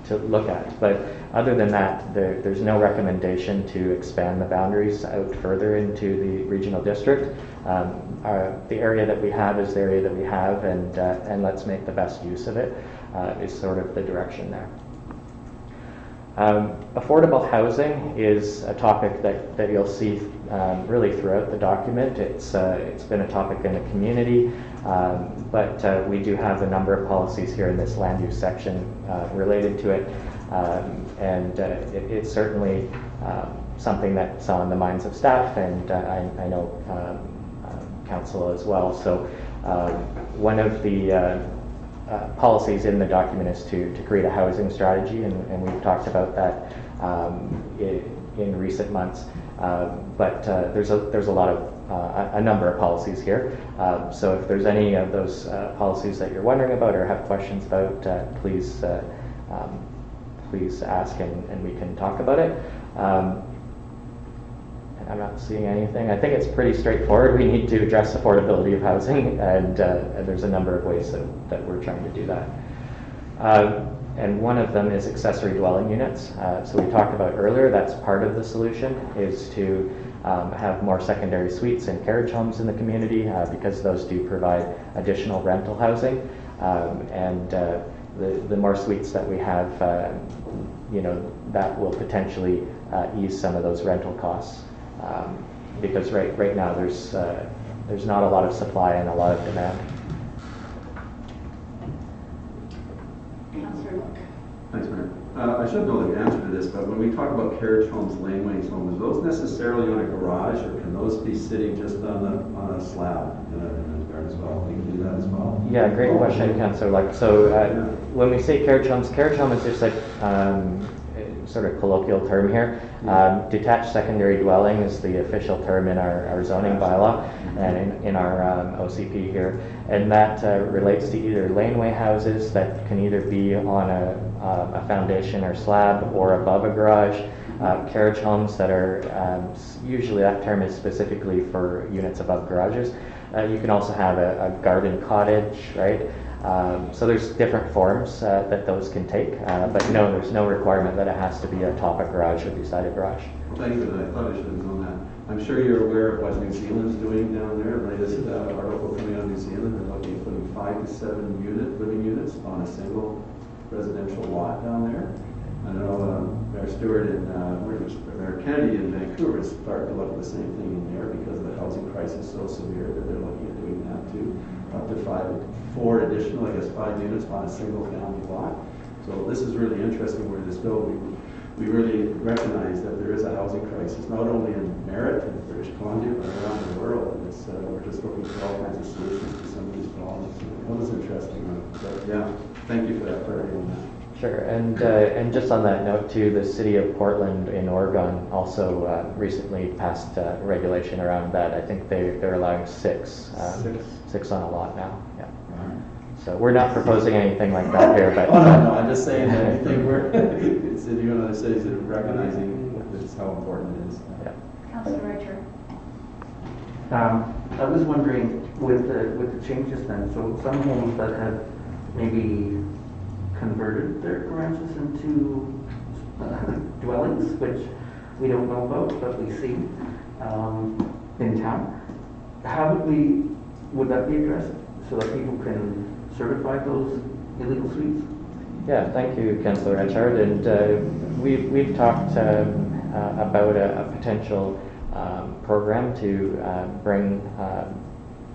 to look at. But other than that, there's no recommendation to expand the boundaries out further into the regional district. The area that we have is the area that we have, and let's make the best use of it, is sort of the direction there. Affordable housing is a topic that you'll see really throughout the document. It's been a topic in the community, but we do have a number of policies here in this land use section related to it, and it's certainly something that's on the minds of staff, and I know council as well. So one of the policies in the document is to create a housing strategy, and we've talked about that in recent months. But there's a lot of a number of policies here. So if there's any of those policies that you're wondering about or have questions about, please ask, and we can talk about it. I'm not seeing anything. I think it's pretty straightforward. We need to address affordability of housing, and there's a number of ways that we're trying to do that. And one of them is accessory dwelling units. So we talked about earlier, that's part of the solution, is to have more secondary suites and carriage homes in the community, because those do provide additional rental housing. And the more suites that we have, that will potentially ease some of those rental costs. Because right now there's not a lot of supply and a lot of demand. Councillor Look. Thanks, Mayor. I should know the answer to this, but when we talk about carriage homes, laneways homes, are those necessarily on a garage, or can those be sitting just on a slab in a garden as well? We can do that as well. Yeah, great question, Councillor. When we say carriage home is just like sort of colloquial term here. Detached secondary dwelling is the official term in our zoning bylaw and in our OCP here, and that relates to either laneway houses that can either be on a foundation or slab or above a garage, carriage homes that are usually, that term is specifically for units above garages. You can also have a garden cottage, right? So there's different forms that those can take, but no, there's no requirement that it has to be atop a garage or beside a garage. Well, thank you for that. I thought I should have known that. I'm sure you're aware of what New Zealand's doing down there. Latest article coming out of New Zealand, they're looking at putting 5 to 7 living units on a single residential lot down there. I know Mayor Stewart and Mayor Kennedy in Vancouver is starting to look at the same thing in there because the housing crisis is so severe that they're looking at doing that too. Up to 4 additional, 5 units on a single family lot. So this is really interesting where this goes. We really recognize that there is a housing crisis, not only in Merritt and British Columbia, but around the world. And we're just looking for all kinds of solutions to some of these problems. That was interesting. But yeah, thank you for that clarity on that. Sure, and just on that note too, the city of Portland in Oregon also recently passed regulation around that. I think they're allowing 6 on a lot now. Yeah. So we're not proposing anything like that here, but no, I'm just saying that I think we're city and other cities that are recognizing this, how important it is. Yeah. Councillor Richer. I was wondering with the changes then, so some homes that have maybe converted their garages into dwellings, which we don't know about, but we see in town. How would that be addressed so that people can certify those illegal suites? Yeah, thank you, Councillor Etchard. And we've talked about a potential program to bring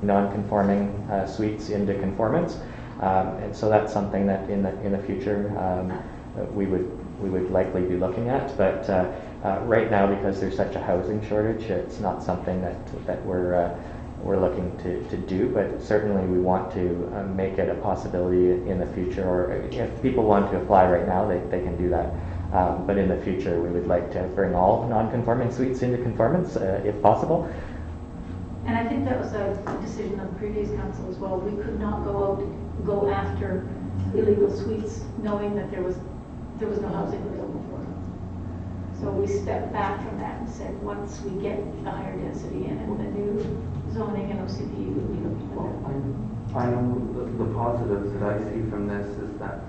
non-conforming suites into conformance. And so that's something that in the future we would likely be looking at. But right now, because there's such a housing shortage, it's not something that we're looking to do, but certainly we want to make it a possibility in the future, or if people want to apply right now, they can do that. But in the future, we would like to bring all non-conforming suites into conformance, if possible. And I think that was a decision of the previous council as well. We could not go after illegal suites knowing that there was no housing available for them. So we stepped back from that and said, once we get the higher density in and the new zoning and OCP, we would be looking at that. I know the positives that I see from this is that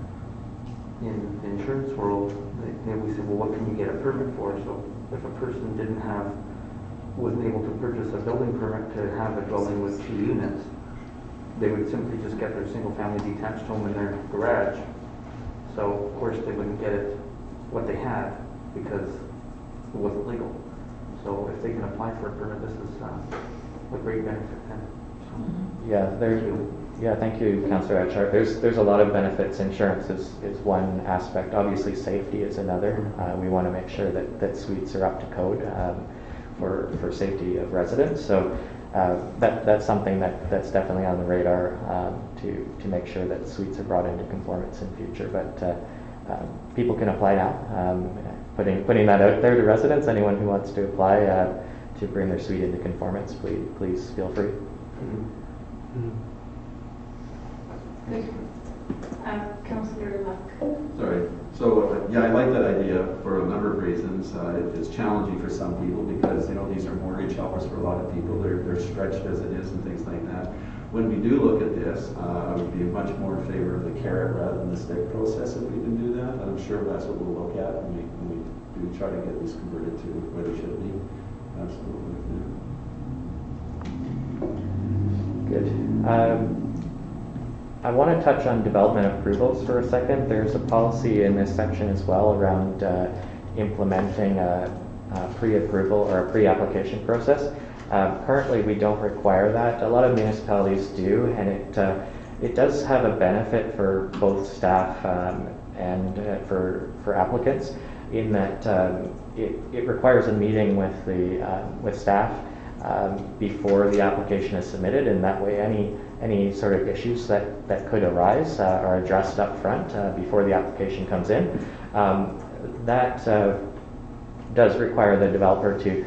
in the insurance world, we say, well, what can you get a permit for? So if a person wasn't able to purchase a building permit to have a dwelling with 2 units, they would simply just get their single-family detached home in their garage. So of course they wouldn't get it what they had because it wasn't legal. So if they can apply for a permit, this is a great benefit then. So, thank you, Councillor Etchart. There's a lot of benefits. Insurance is one aspect. Obviously, safety is another. We want to make sure that suites are up to code for safety of residents. So that's something that's definitely on the radar to make sure that suites are brought into conformance in future. But people can apply now. Putting that out there to residents, anyone who wants to apply to bring their suite into conformance, please feel free. Good. Councillor Luck. Sorry. So, yeah, I like that idea for a number of reasons. It's challenging for some people because, these are mortgage helpers for a lot of people. They're stretched as it is and things like that. When we do look at this, I would be much more in favor of the carrot rather than the stick process if we can do that. And I'm sure that's what we'll look at when we do try to get these converted to where they should be. Absolutely. Yeah. Good. I want to touch on development approvals for a second. There's a policy in this section as well around implementing a pre-approval or a pre-application process. Currently, we don't require that. A lot of municipalities do, and it does have a benefit for both staff and for applicants in that it requires a meeting with staff before the application is submitted, and that way any sort of issues that could arise are addressed up front before the application comes in. That does require the developer to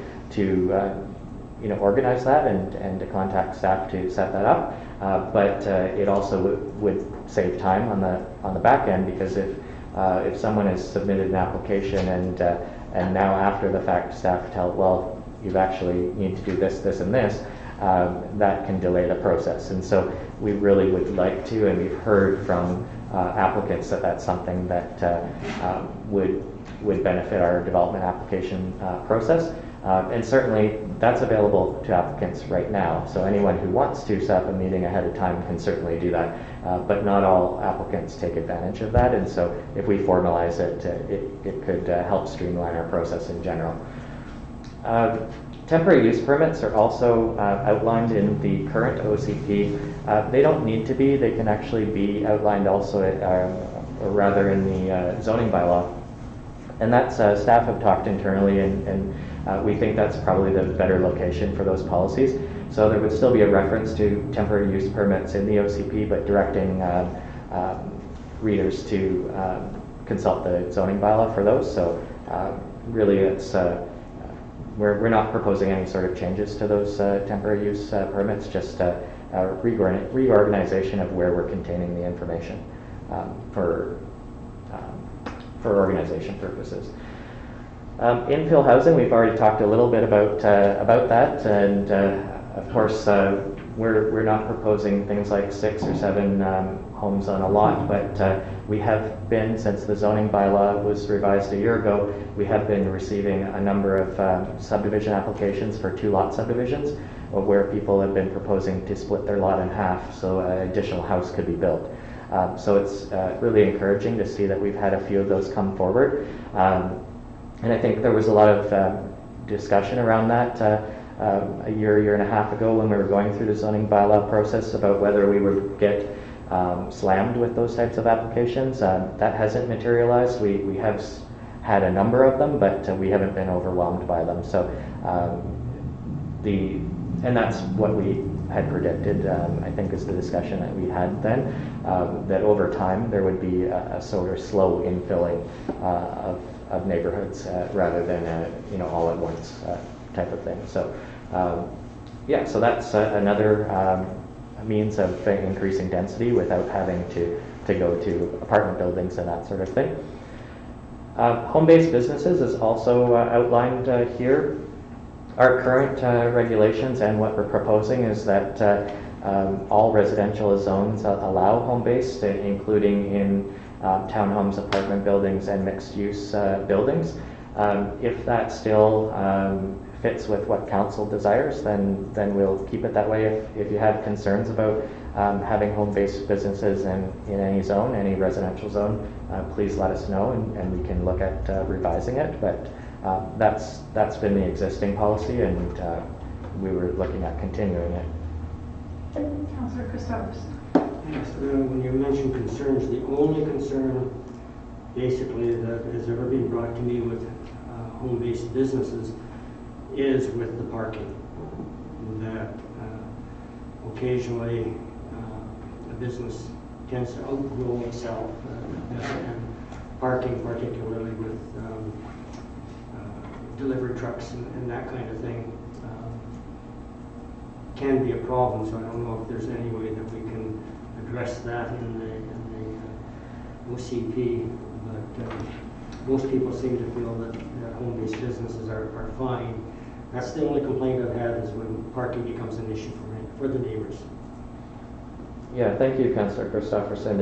organize that and to contact staff to set that up. But it also would save time on the back end, because if someone has submitted an application and now after the fact staff tell, well, you actually need to do this, this, and this, that can delay the process. And so we really would like to, and we've heard from applicants that that's something that would benefit our development application process. And certainly that's available to applicants right now. So anyone who wants to set up a meeting ahead of time can certainly do that. But not all applicants take advantage of that. And so if we formalize it, it could help streamline our process in general. Temporary use permits are also outlined in the current OCP. They don't need to be. They can actually be outlined also, or rather in the zoning bylaw. And that's, staff have talked internally, and we think that's probably the better location for those policies. So there would still be a reference to temporary use permits in the OCP, but directing readers to consult the zoning bylaw for those. So really it's, we're not proposing any sort of changes to those temporary use permits, just a reorganization of where we're containing the information for organization purposes. Infill housing, we've already talked a little bit about that, and of course we're not proposing things like 6 or 7 homes on a lot, but we have been, since the zoning bylaw was revised a year ago, we have been receiving a number of subdivision applications for 2-lot subdivisions, where people have been proposing to split their lot in half so an additional house could be built. So it's really encouraging to see that we've had a few of those come forward. And I think there was a lot of discussion around that a year and a half ago when we were going through the zoning bylaw process about whether we would get slammed with those types of applications. That hasn't materialized. We have had a number of them, but we haven't been overwhelmed by them. So and that's what we had predicted, I think, is the discussion that we had then, that over time there would be a sort of slow infilling of neighborhoods rather than a, all at once type of thing. So yeah, so that's another means of increasing density without having to go to apartment buildings and that sort of thing. Home-based businesses is also outlined here. Our current regulations and what we're proposing is that all residential zones allow home-based, including in townhomes, apartment buildings, and mixed-use buildings. If that still fits with what council desires, then we'll keep it that way. If you have concerns about having home-based businesses in any zone, any residential zone, please let us know, and we can look at revising it. But that's been the existing policy, and we were looking at continuing it. Councillor Christopherson. Yes, when you mention concerns, the only concern basically that has ever been brought to me with home-based businesses is with the parking. That occasionally a business tends to outgrow itself, and parking, particularly with delivery trucks and that kind of thing, can be a problem. So I don't know if there's any way that we can address that in the OCP, but most people seem to feel that home-based businesses are fine. That's the only complaint I've had, is when parking becomes an issue for the neighbors. Yeah, thank you, Councillor Christopherson.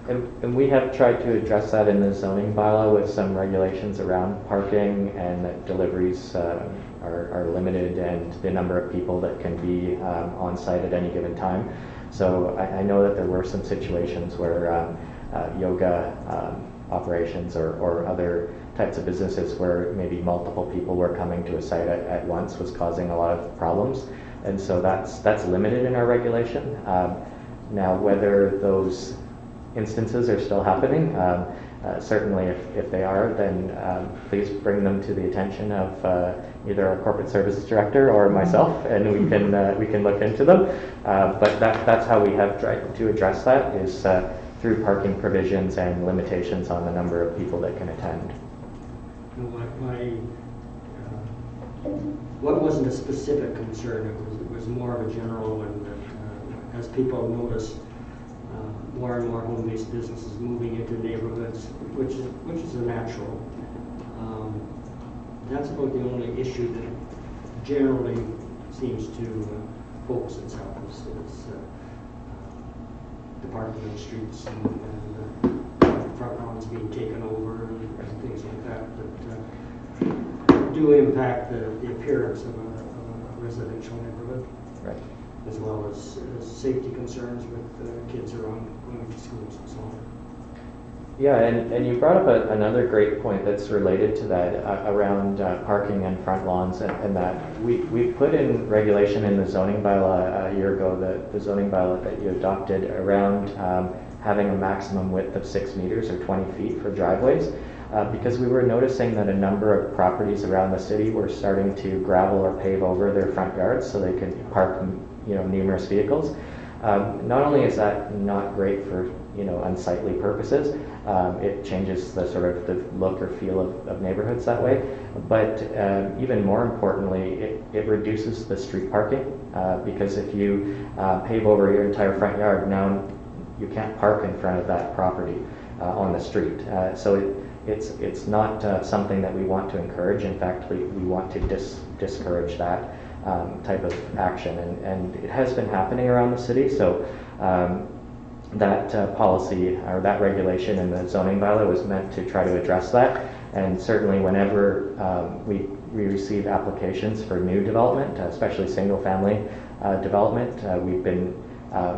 And we have tried to address that in the zoning bylaw with some regulations around parking, and that deliveries are limited, and the number of people that can be on site at any given time. So I know that there were some situations where yoga operations or other types of businesses where maybe multiple people were coming to a site at once was causing a lot of problems. And so that's limited in our regulation. Now, whether those instances are still happening, certainly if they are, then please bring them to the attention of either our corporate services director or myself, and we can look into them. But that's how we have tried to address that, is through parking provisions and limitations on the number of people that can attend. What wasn't a specific concern, it was more of a general one, that as people notice more and more home-based businesses moving into neighborhoods, which is a natural. That's about the only issue that generally seems to focus itself, is the parking on the streets and front lawns being taken over and things like that do impact the appearance of a residential neighborhood. Right. As well as safety concerns with kids around going to schools and so on. Yeah, and you brought up another great point that's related to that around parking and front lawns, and that we put in regulation in the zoning bylaw a year ago, the zoning bylaw that you adopted, around having a maximum width of 6 meters or 20 feet for driveways, because we were noticing that a number of properties around the city were starting to gravel or pave over their front yards so they could park numerous vehicles. Not only is that not great for unsightly purposes, it changes the sort of the look or feel of neighborhoods that way, but even more importantly, it reduces the street parking, because if you pave over your entire front yard, now you can't park in front of that property on the street. So it's not something that we want to encourage. In fact, we want to discourage that type of action, and it has been happening around the city. So that policy or that regulation in the zoning bylaw was meant to try to address that. And certainly whenever we receive applications for new development, especially single family development, we've been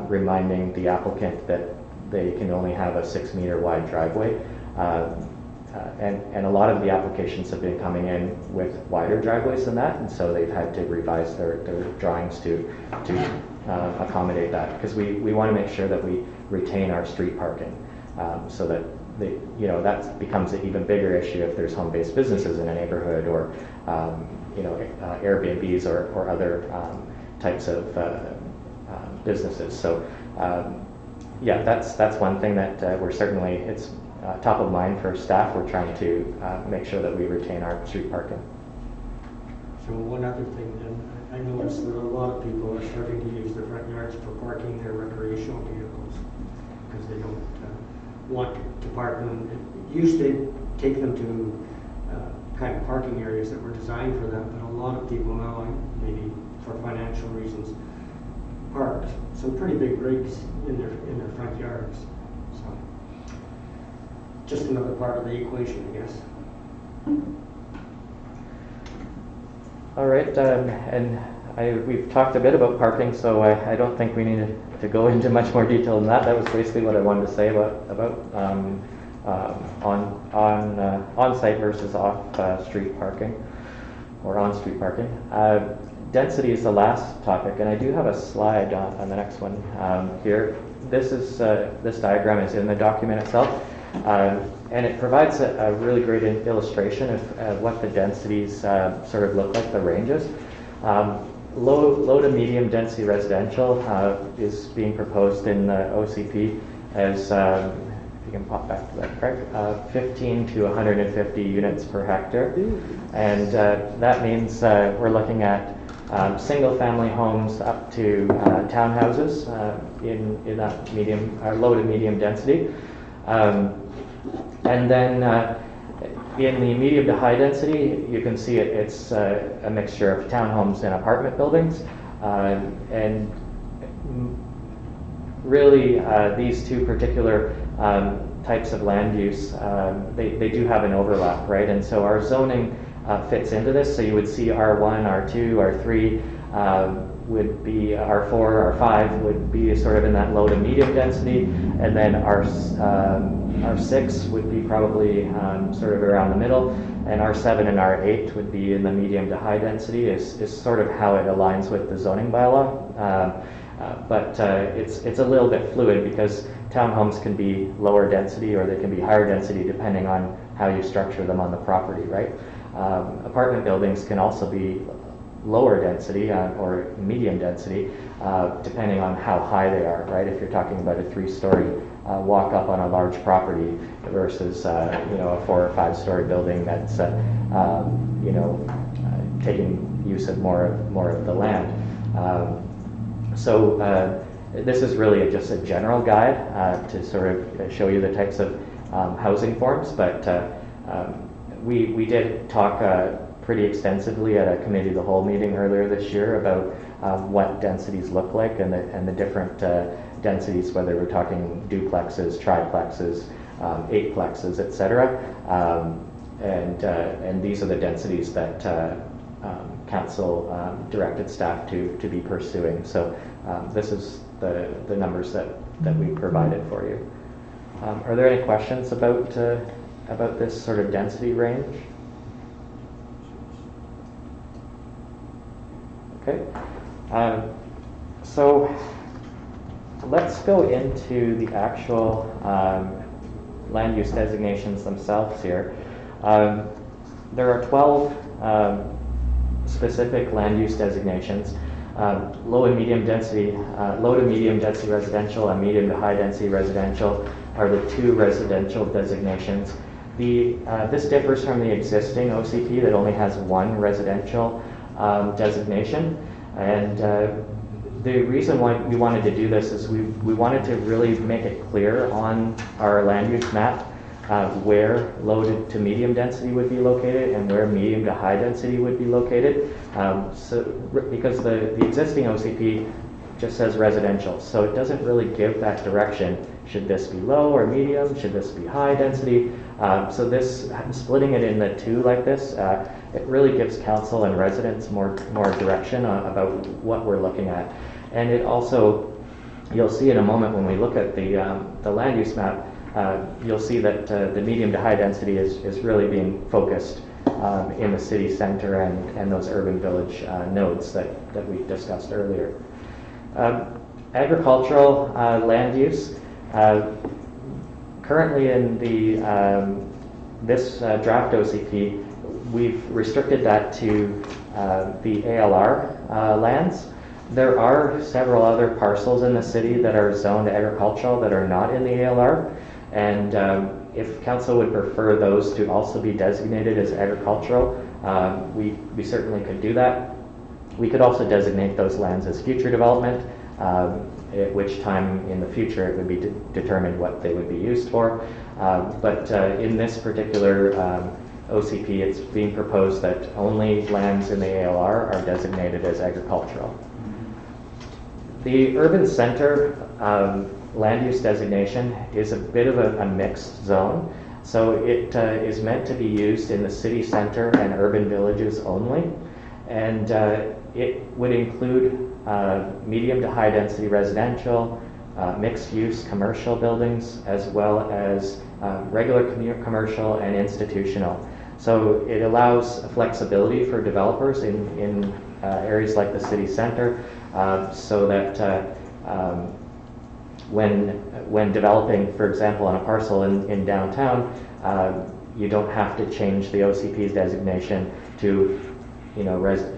reminding the applicant that they can only have a 6-meter wide driveway. And a lot of the applications have been coming in with wider driveways than that, and so they've had to revise their drawings to accommodate that, because we want to make sure that we retain our street parking, so that that becomes an even bigger issue if there's home-based businesses in a neighborhood, or Airbnbs or other types of businesses. So yeah, that's one thing that we're certainly, it's top of mind for staff. We're trying to make sure that we retain our street parking. So one other thing then, I noticed that a lot of people are starting to use the front yards for parking their recreational vehicles, because they don't want to park them. It used to take them to kind of parking areas that were designed for them, but a lot of people now, maybe for financial reasons, park some pretty big rigs in their front yards. So just another part of the equation, I guess. All right, and we've talked a bit about parking, so I don't think we need to go into much more detail than that. That was basically what I wanted to say about on-site versus off-street parking, or on-street parking. Density is the last topic, and I do have a slide on the next one here. This diagram is in the document itself, and it provides a really great illustration of what the densities sort of look like, the ranges. Low to medium density residential is being proposed in the OCP as, if you can pop back to that, Craig, 15 to 150 units per hectare. And that means we're looking at single-family homes up to townhouses in that medium, low to medium density. And then in the medium to high density, you can see it's a mixture of townhomes and apartment buildings. And really, these two particular types of land use, they do have an overlap, right? And so our zoning fits into this. So you would see R1, R2, R3 would be R4, R5 would be sort of in that low to medium density, and then R6 would be probably sort of around the middle, and R7 and R8 would be in the medium to high density, is sort of how it aligns with the zoning bylaw. But it's a little bit fluid, because townhomes can be lower density or they can be higher density depending on how you structure them on the property, right? Apartment buildings can also be lower density or medium density, depending on how high they are, right? If you're talking about a 3-story walk up on a large property versus a 4 or 5-story building that's taking use of more of the land. So this is really just a general guide to sort of show you the types of housing forms, but we did talk pretty extensively at a committee of the whole meeting earlier this year about what densities look like, and the different densities, whether we're talking duplexes, triplexes, 8plexes, etc. And these are the densities that council directed staff to be pursuing. So this is the numbers that we provided for you. Are there any questions about this sort of density range? Okay, so let's go into the actual land use designations themselves here. There are 12 specific land use designations. Low to medium density residential and medium to high density residential are the 2 residential designations. This differs from the existing OCP that only has 1 residential designation, and the reason why we wanted to do this is we wanted to really make it clear on our land use map where low to medium density would be located and where medium to high density would be located. Because the existing OCP just says residential, so it doesn't really give that direction. Should this be low or medium? Should this be high density? So this, splitting it into 2 like this, it really gives council and residents more direction about what we're looking at. And it also you'll see in a moment when we look at the land use map, you'll see that the medium to high density is really being focused in the city center and those urban village nodes that we discussed earlier. Agricultural land use, currently in this draft OCP, we've restricted that to the ALR lands. There are several other parcels in the city that are zoned agricultural that are not in the ALR, and if council would prefer those to also be designated as agricultural, we certainly could do that. We could also designate those lands as future development, at which time in the future it would be determined what they would be used for. But in this particular OCP, it's being proposed that only lands in the ALR are designated as agricultural. The urban center land use designation is a bit of a mixed zone. So it is meant to be used in the city center and urban villages only. And it would include medium to high density residential, mixed use commercial buildings, as well as regular commercial and institutional. So it allows flexibility for developers in areas like the city center, so that when developing, for example, on a parcel in downtown, you don't have to change the OCP's designation to,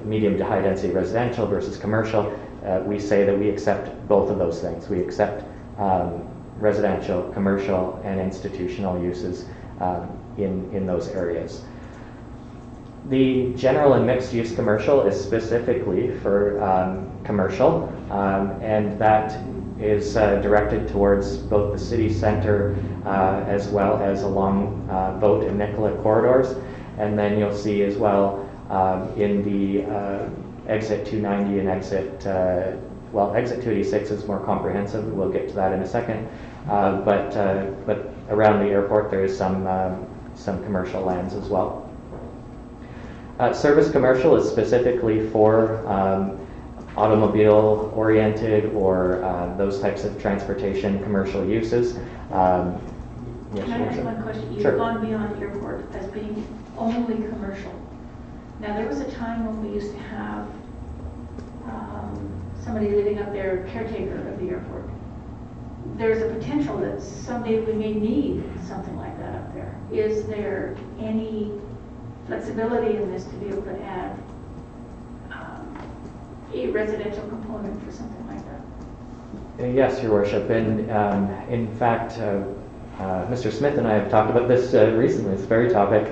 medium to high density residential versus commercial. We say that we accept both of those things. We accept residential, commercial, and institutional uses in those areas. The general and mixed use commercial is specifically for commercial, and that is directed towards both the city center as well as along Boat and Nicolet corridors. And then you'll see as well in the exit 290 and exit 286 is more comprehensive. We'll get to that in a second. But around the airport there is some commercial lands as well. Service commercial is specifically for automobile-oriented or those types of transportation commercial uses. Can I ask one question? You've Sure. gone beyond airport as being only commercial. Now, there was a time when we used to have somebody living up there, caretaker of the airport. There's a potential that someday we may need something like that up there. Is there any flexibility in this to be able to add a residential component for something like that? Yes, Your Worship. And in fact, Mr. Smith and I have talked about this recently. It's a very topic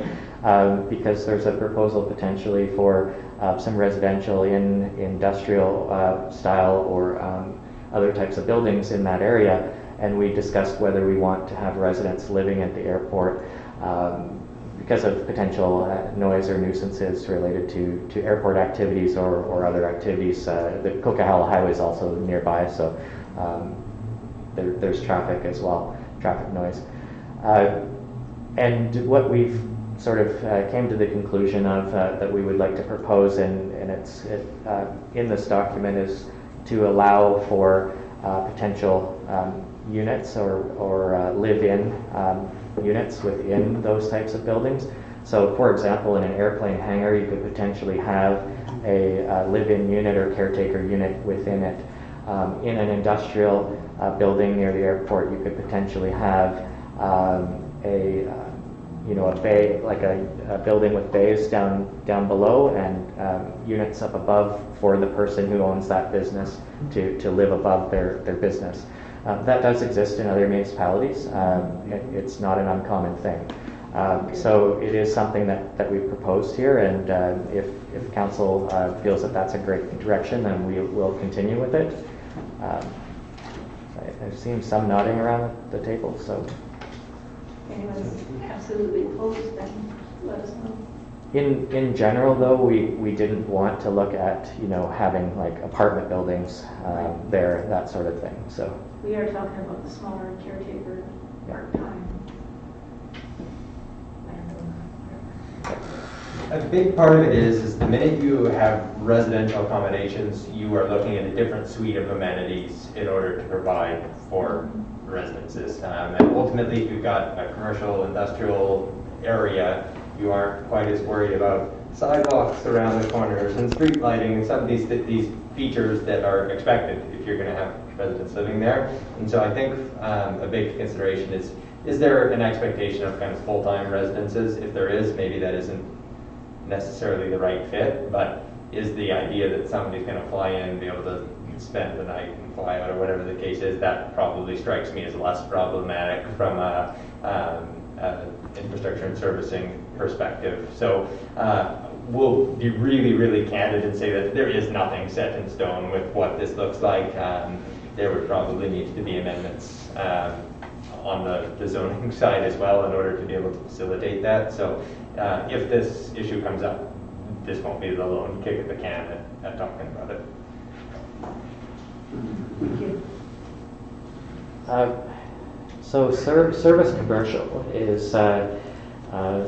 because there's a proposal potentially for some residential in industrial style or other types of buildings in that area. And we discussed whether we want to have residents living at the airport because of potential noise or nuisances related to airport activities or other activities. The Coquihalla Highway is also nearby, so there's traffic as well, traffic noise. And what we've sort of came to the conclusion of that we would like to propose, and it's in this document, is to allow for potential units or live-in units within those types of buildings. So, for example, in an airplane hangar, you could potentially have a live-in unit or caretaker unit within it. In an industrial building near the airport, you could potentially have a bay, like a building with bays down below, and units up above for the person who owns that business to live above their business. That does exist in other municipalities. It's not an uncommon thing. So it is something that we've proposed here, and if council feels that that's a great direction, then we will continue with it. I've seen some nodding around the table, so. If anyone's absolutely opposed, then let us know. In general, though, we didn't want to look at having like apartment buildings there, that sort of thing. So We are talking about the smaller caretaker part-time. I don't know. A big part of it is the minute you have residential accommodations, you are looking at a different suite of amenities in order to provide for residences. And ultimately, if you've got a commercial, industrial area, you aren't quite as worried about sidewalks around the corners and street lighting and some of these features that are expected if you're going to have residents living there. And so I think a big consideration is there an expectation of kind of full-time residences? If there is, maybe that isn't necessarily the right fit, but is the idea that somebody's going to fly in, be able to spend the night and fly out or whatever the case is, that probably strikes me as less problematic from a infrastructure and servicing perspective. So we'll be really, really candid and say that there is nothing set in stone with what this looks like. There would probably need to be amendments on the zoning side as well in order to be able to facilitate that. So if this issue comes up, this won't be the lone kick at the can at talking about it. Thank you. So service commercial is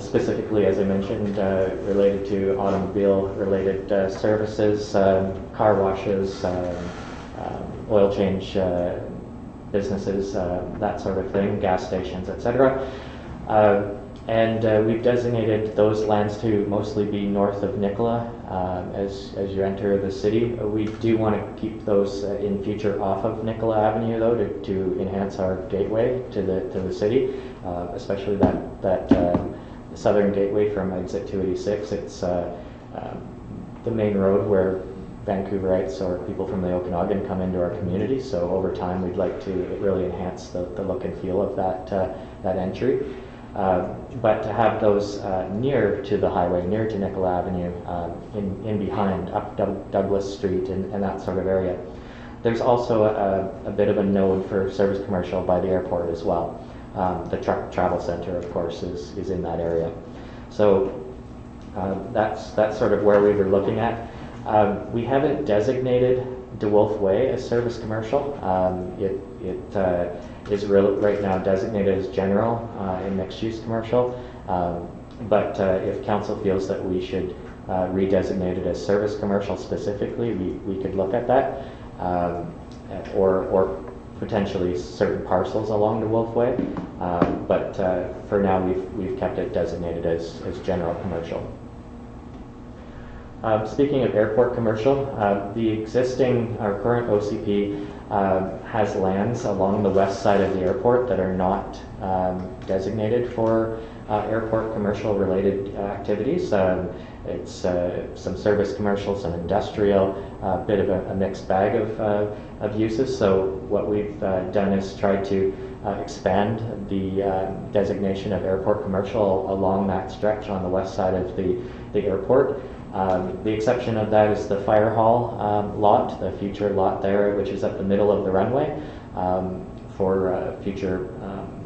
specifically, as I mentioned, related to automobile-related services, car washes, oil change businesses, that sort of thing, gas stations, etc. And we've designated those lands to mostly be north of Nicola as you enter the city. We do want to keep those in future off of Nicola Avenue, though, to enhance our gateway to the city, especially that southern gateway from exit 286. It's the main road where Vancouverites or people from the Okanagan come into our community. So over time, we'd like to really enhance the look and feel of that entry. But to have those near to the highway, near to Nicola Avenue, in behind, up Douglas Street and that sort of area. There's also a bit of a node for service commercial by the airport as well. The truck travel center, of course, is in that area. So that's sort of where we were looking at. We haven't designated DeWolf Way as service commercial. It is right now designated as general and mixed-use commercial. But if council feels that we should redesignate it as service commercial specifically, we could look at that, or potentially certain parcels along DeWolf Way. But for now, we've kept it designated as general commercial. Speaking of airport commercial, our current OCP has lands along the west side of the airport that are not designated for airport commercial related activities. It's some service commercial, some industrial, a bit of a mixed bag of uses. So what we've done is try to expand the designation of airport commercial along that stretch on the west side of the airport. The exception of that is the fire hall lot, the future lot there, which is at the middle of the runway for future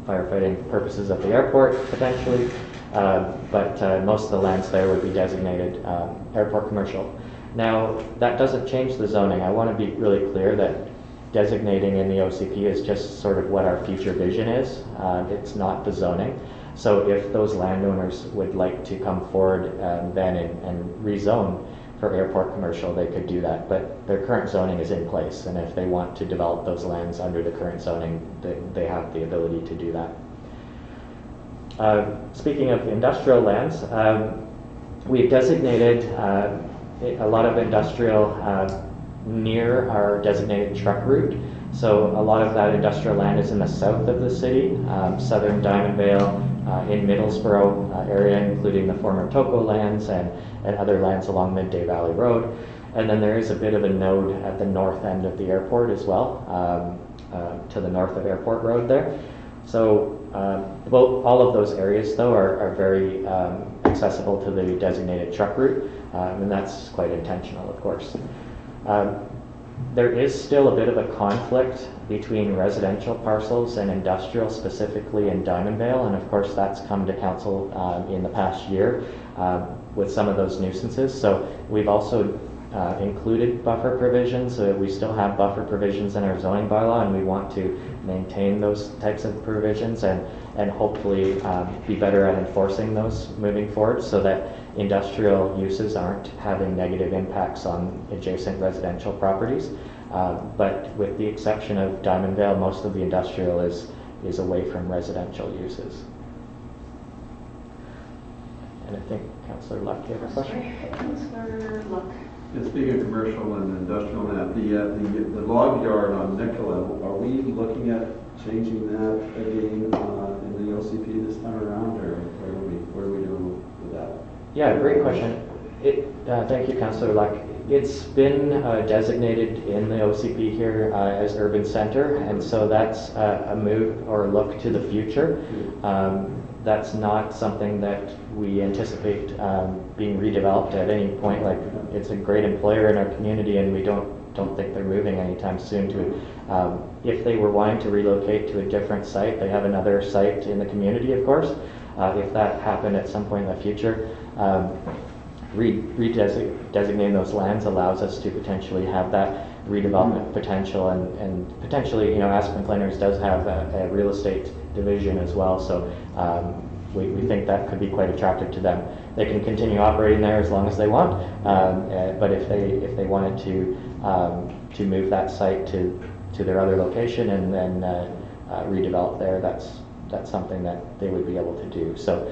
firefighting purposes of the airport, potentially. But most of the lands there would be designated airport commercial. Now, that doesn't change the zoning. I want to be really clear that designating in the OCP is just sort of what our future vision is. It's not the zoning. So if those landowners would like to come forward then and rezone for airport commercial, they could do that. But their current zoning is in place, and if they want to develop those lands under the current zoning, they have the ability to do that. Speaking of industrial lands, we've designated a lot of industrial near our designated truck route. So a lot of that industrial land is in the south of the city, southern Diamond Vale, in Middlesboro area, including the former Toco lands and other lands along Midday Valley Road. And then there is a bit of a node at the north end of the airport as well, to the north of Airport Road there. So all of those areas, though, are very accessible to the designated truck route, and that's quite intentional, of course. There is still a bit of a conflict between residential parcels and industrial, specifically in Diamond Vale, and of course that's come to council in the past year with some of those nuisances. So we've also included buffer provisions. We still have buffer provisions in our zoning bylaw, and we want to maintain those types of provisions and hopefully be better at enforcing those moving forward, so that industrial uses aren't having negative impacts on adjacent residential properties. But with the exception of Diamond Vale, most of the industrial is away from residential uses. And I think Councillor Luck, you have a question? Councillor Luck. And speaking of commercial and industrial now, the log yard on Nicola, are we looking at changing that again in the OCP this time around, or what are we doing with that? Yeah, great question. Thank you, Councillor Luck. It's been designated in the OCP here as urban center, and so that's a move or a look to the future. That's not something that we anticipate being redeveloped at any point. Like, it's a great employer in our community, and we don't think they're moving anytime soon to. If they were wanting to relocate to a different site, they have another site in the community, of course. If that happened at some point in the future, redesignating those lands allows us to potentially have that redevelopment potential, and potentially, Aspen Planners does have a real estate division as well, so we think that could be quite attractive to them. They can continue operating there as long as they want, but if they wanted to move that site to their other location and then redevelop there, that's something that they would be able to do. So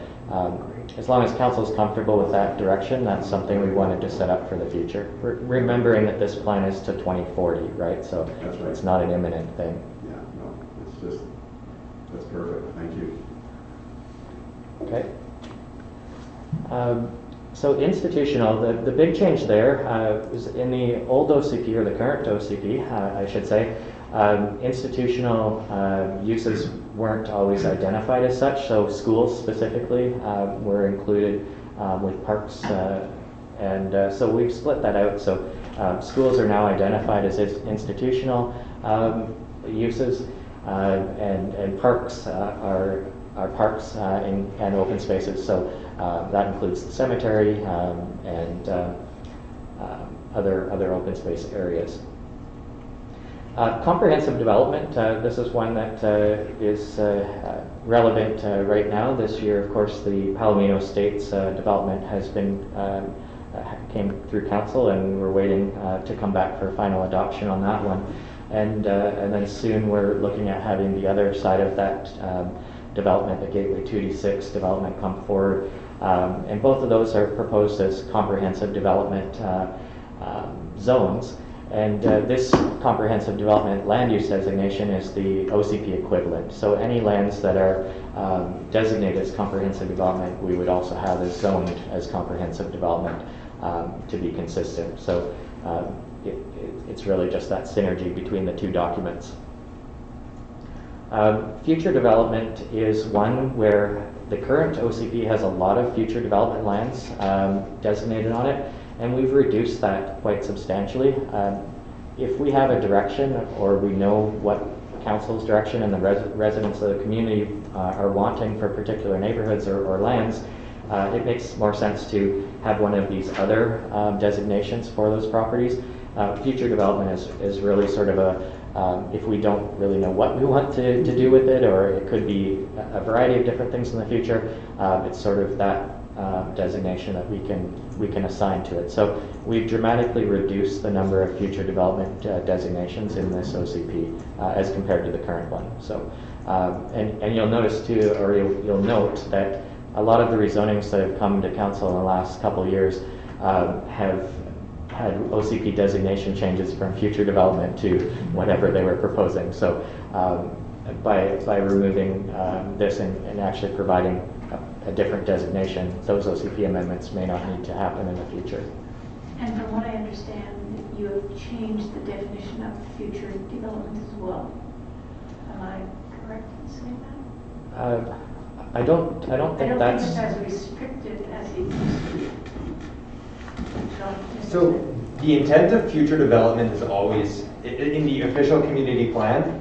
as long as council is comfortable with that direction, that's something we wanted to set up for the future. Remembering that this plan is to 2040, right? So That's right. It's not an imminent thing. Yeah, no, that's perfect, thank you. Okay. So institutional, the big change there was in the old OCP, or the current OCP, I should say. Institutional uses weren't always identified as such, so schools specifically were included with parks, and so we've split that out. So schools are now identified as institutional uses, and parks are parks and open spaces. So that includes the cemetery and other open space areas. Comprehensive development, this is one that is relevant right now. This year, of course, the Palomino Estates development has been came through council, and we're waiting to come back for final adoption on that one. And then soon we're looking at having the other side of that development, the Gateway 2D6 development, come forward. And both of those are proposed as comprehensive development zones. And this comprehensive development land use designation is the OCP equivalent. So any lands that are designated as comprehensive development, we would also have as zoned as comprehensive development to be consistent. So it's really just that synergy between the two documents. Future development is one where the current OCP has a lot of future development lands designated on it, and we've reduced that quite substantially. If we have a direction, or we know what council's direction and the residents of the community are wanting for particular neighborhoods or lands, it makes more sense to have one of these other designations for those properties. Future development is really sort of if we don't really know what we want to do with it, or it could be a variety of different things in the future, it's sort of that designation that we can assign to it. So we've dramatically reduced the number of future development designations in this OCP as compared to the current one. So and you'll notice too, or you'll note that a lot of the rezonings that have come to council in the last couple of years have had OCP designation changes from future development to whatever they were proposing. So by removing this and actually providing a different designation, those OCP amendments may not need to happen in the future. And from what I understand, you have changed the definition of future development as well. Am I correct in saying that? I don't think that's... it's as restricted as it used to be. So the intent of future development is always, in the official community plan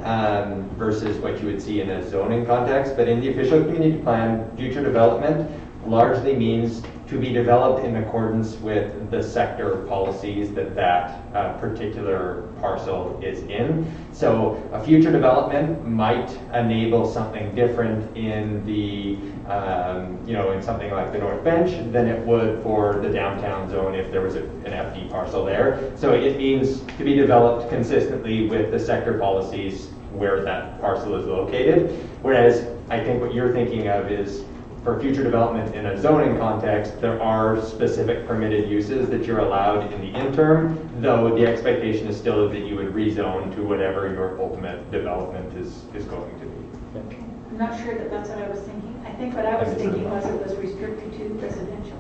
versus what you would see in a zoning context, but in the official community plan, future development largely means to be developed in accordance with the sector policies that particular parcel is in. So a future development might enable something different in the, in something like the North Bench than it would for the downtown zone if there was an FD parcel there. So it means to be developed consistently with the sector policies where that parcel is located. Whereas I think what you're thinking of is for future development in a zoning context, there are specific permitted uses that you're allowed in the interim, though the expectation is still that you would rezone to whatever your ultimate development is going to be. I'm not sure that that's what I was thinking. I think what I was thinking was it was restricted to residential.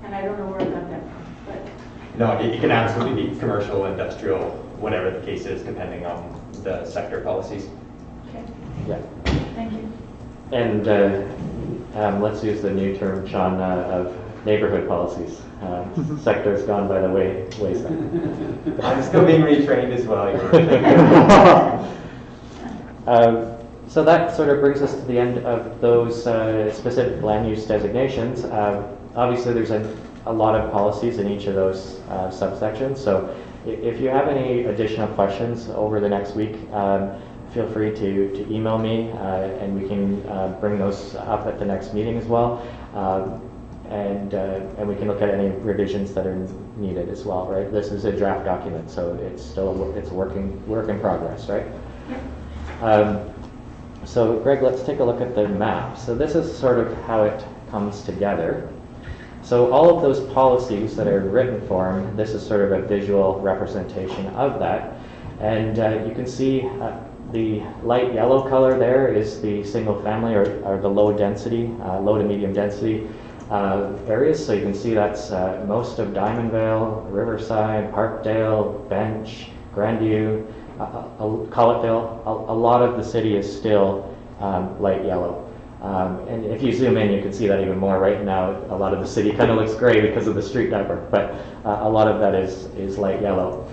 And I don't know where I got that from, but. No, it can absolutely be commercial, industrial, whatever the case is, depending on the sector policies. Okay, Yeah. thank you. And let's use the new term, Sean, of neighborhood policies. Sector's gone by the wayside. I'm still being retrained as well. So that sort of brings us to the end of those specific land use designations. Obviously, there's a lot of policies in each of those subsections. So if you have any additional questions over the next week, feel free to email me, and we can bring those up at the next meeting as well. And we can look at any revisions that are needed as well, right? This is a draft document, so it's still it's work in progress, right? So Greg, let's take a look at the map. So this is sort of how it comes together. So all of those policies that are in written form, this is sort of a visual representation of that. And you can see the light yellow color there is the single family or the low density, low to medium density areas. So you can see that's most of Diamondvale, Riverside, Parkdale, Bench, Grandview, Collettville. A lot of the city is still light yellow. And if you zoom in, you can see that even more. Right now, a lot of the city kind of looks gray because of the street network, but a lot of that is light yellow.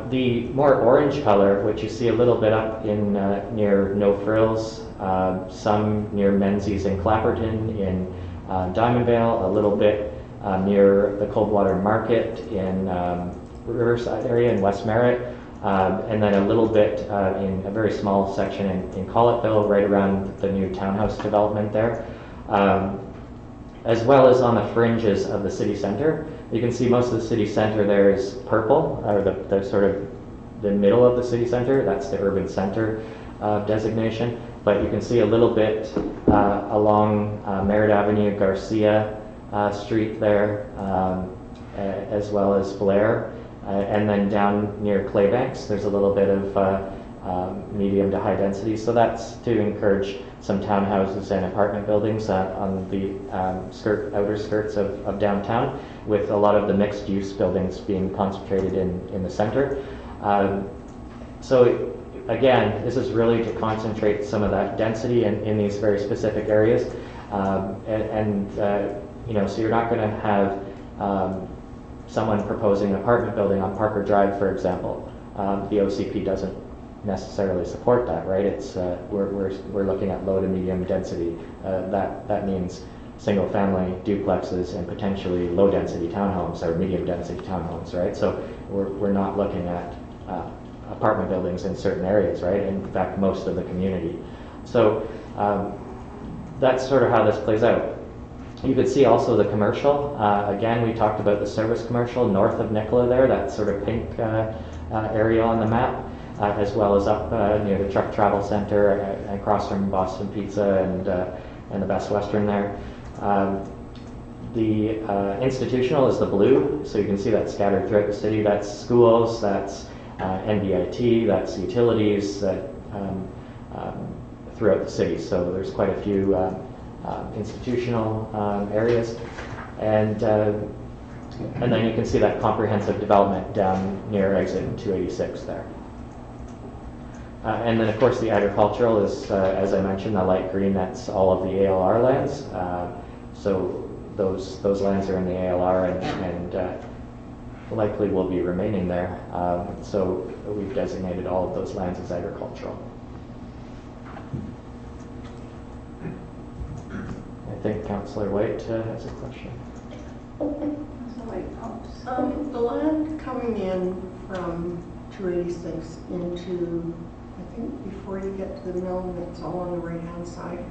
The more orange color, which you see a little bit up in near No Frills, some near Menzies and Clapperton in Diamondvale, a little bit near the Coldwater Market in Riverside area in West Merritt, and then a little bit in a very small section in Collettville, right around the new townhouse development there, as well as on the fringes of the city center. You can see most of the city center there is purple, or the sort of the middle of the city center. That's the urban center designation. But you can see a little bit along Merritt Avenue, Garcia Street there, as well as Blair. And then down near Claybanks, there's a little bit of medium to high density. So that's to encourage some townhouses and apartment buildings on the outer skirts of downtown, with a lot of the mixed use buildings being concentrated in the center. So again, this is really to concentrate some of that density in these very specific areas. So you're not going to have someone proposing an apartment building on Parker Drive, for example. The OCP doesn't necessarily support that, right? It's we're looking at low to medium density. That means single family duplexes and potentially low density townhomes or medium density townhomes, right? So we're not looking at apartment buildings in certain areas, right? In fact, most of the community. So that's sort of how this plays out. You could see also the commercial. Again, we talked about the service commercial north of Nicola there, that sort of pink area on the map, as well as up near the Truck Travel Center across from Boston Pizza and the Best Western there. The institutional is the blue, so you can see that scattered throughout the city. That's schools, that's NBIT, that's utilities that throughout the city. So there's quite a few institutional areas, and then you can see that comprehensive development down near exit 286 there. And then of course the agricultural is, as I mentioned, the light green. That's all of the ALR lands. So those lands are in the ALR and likely will be remaining there. So we've designated all of those lands as agricultural. I think Councillor White has a question. Councillor White, The land coming in from 286 into, I think before you get to the mill, it's all on the right-hand side.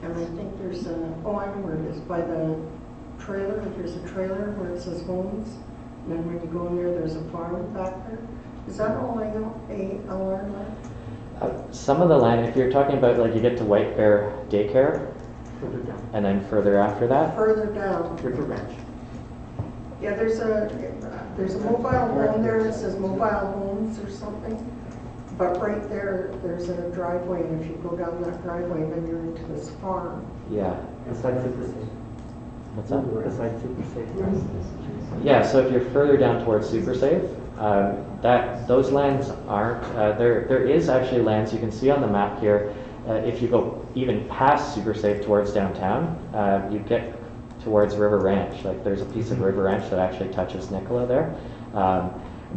And I think there's a, oh, I know where it is, by the trailer, there's a trailer where it says homes. And then when you go in there, there's a farm back there. Is that all ALR land? Some of the land, if you're talking about like you get to White Bear Daycare, Further down. and then further after that, Further down. River Ranch. Yeah, there's a mobile home there that says mobile homes or something. But right there, there's a driveway, and if you go down that driveway, then you're into this farm. yeah. Beside Super Safe. What's that? Beside Super Safe. Yeah, so if you're further down towards Super Safe, those lands aren't, there is actually lands you can see on the map here. If you go even past Super Safe towards downtown, you get towards River Ranch. Like there's a piece of River Ranch that actually touches Nicola there.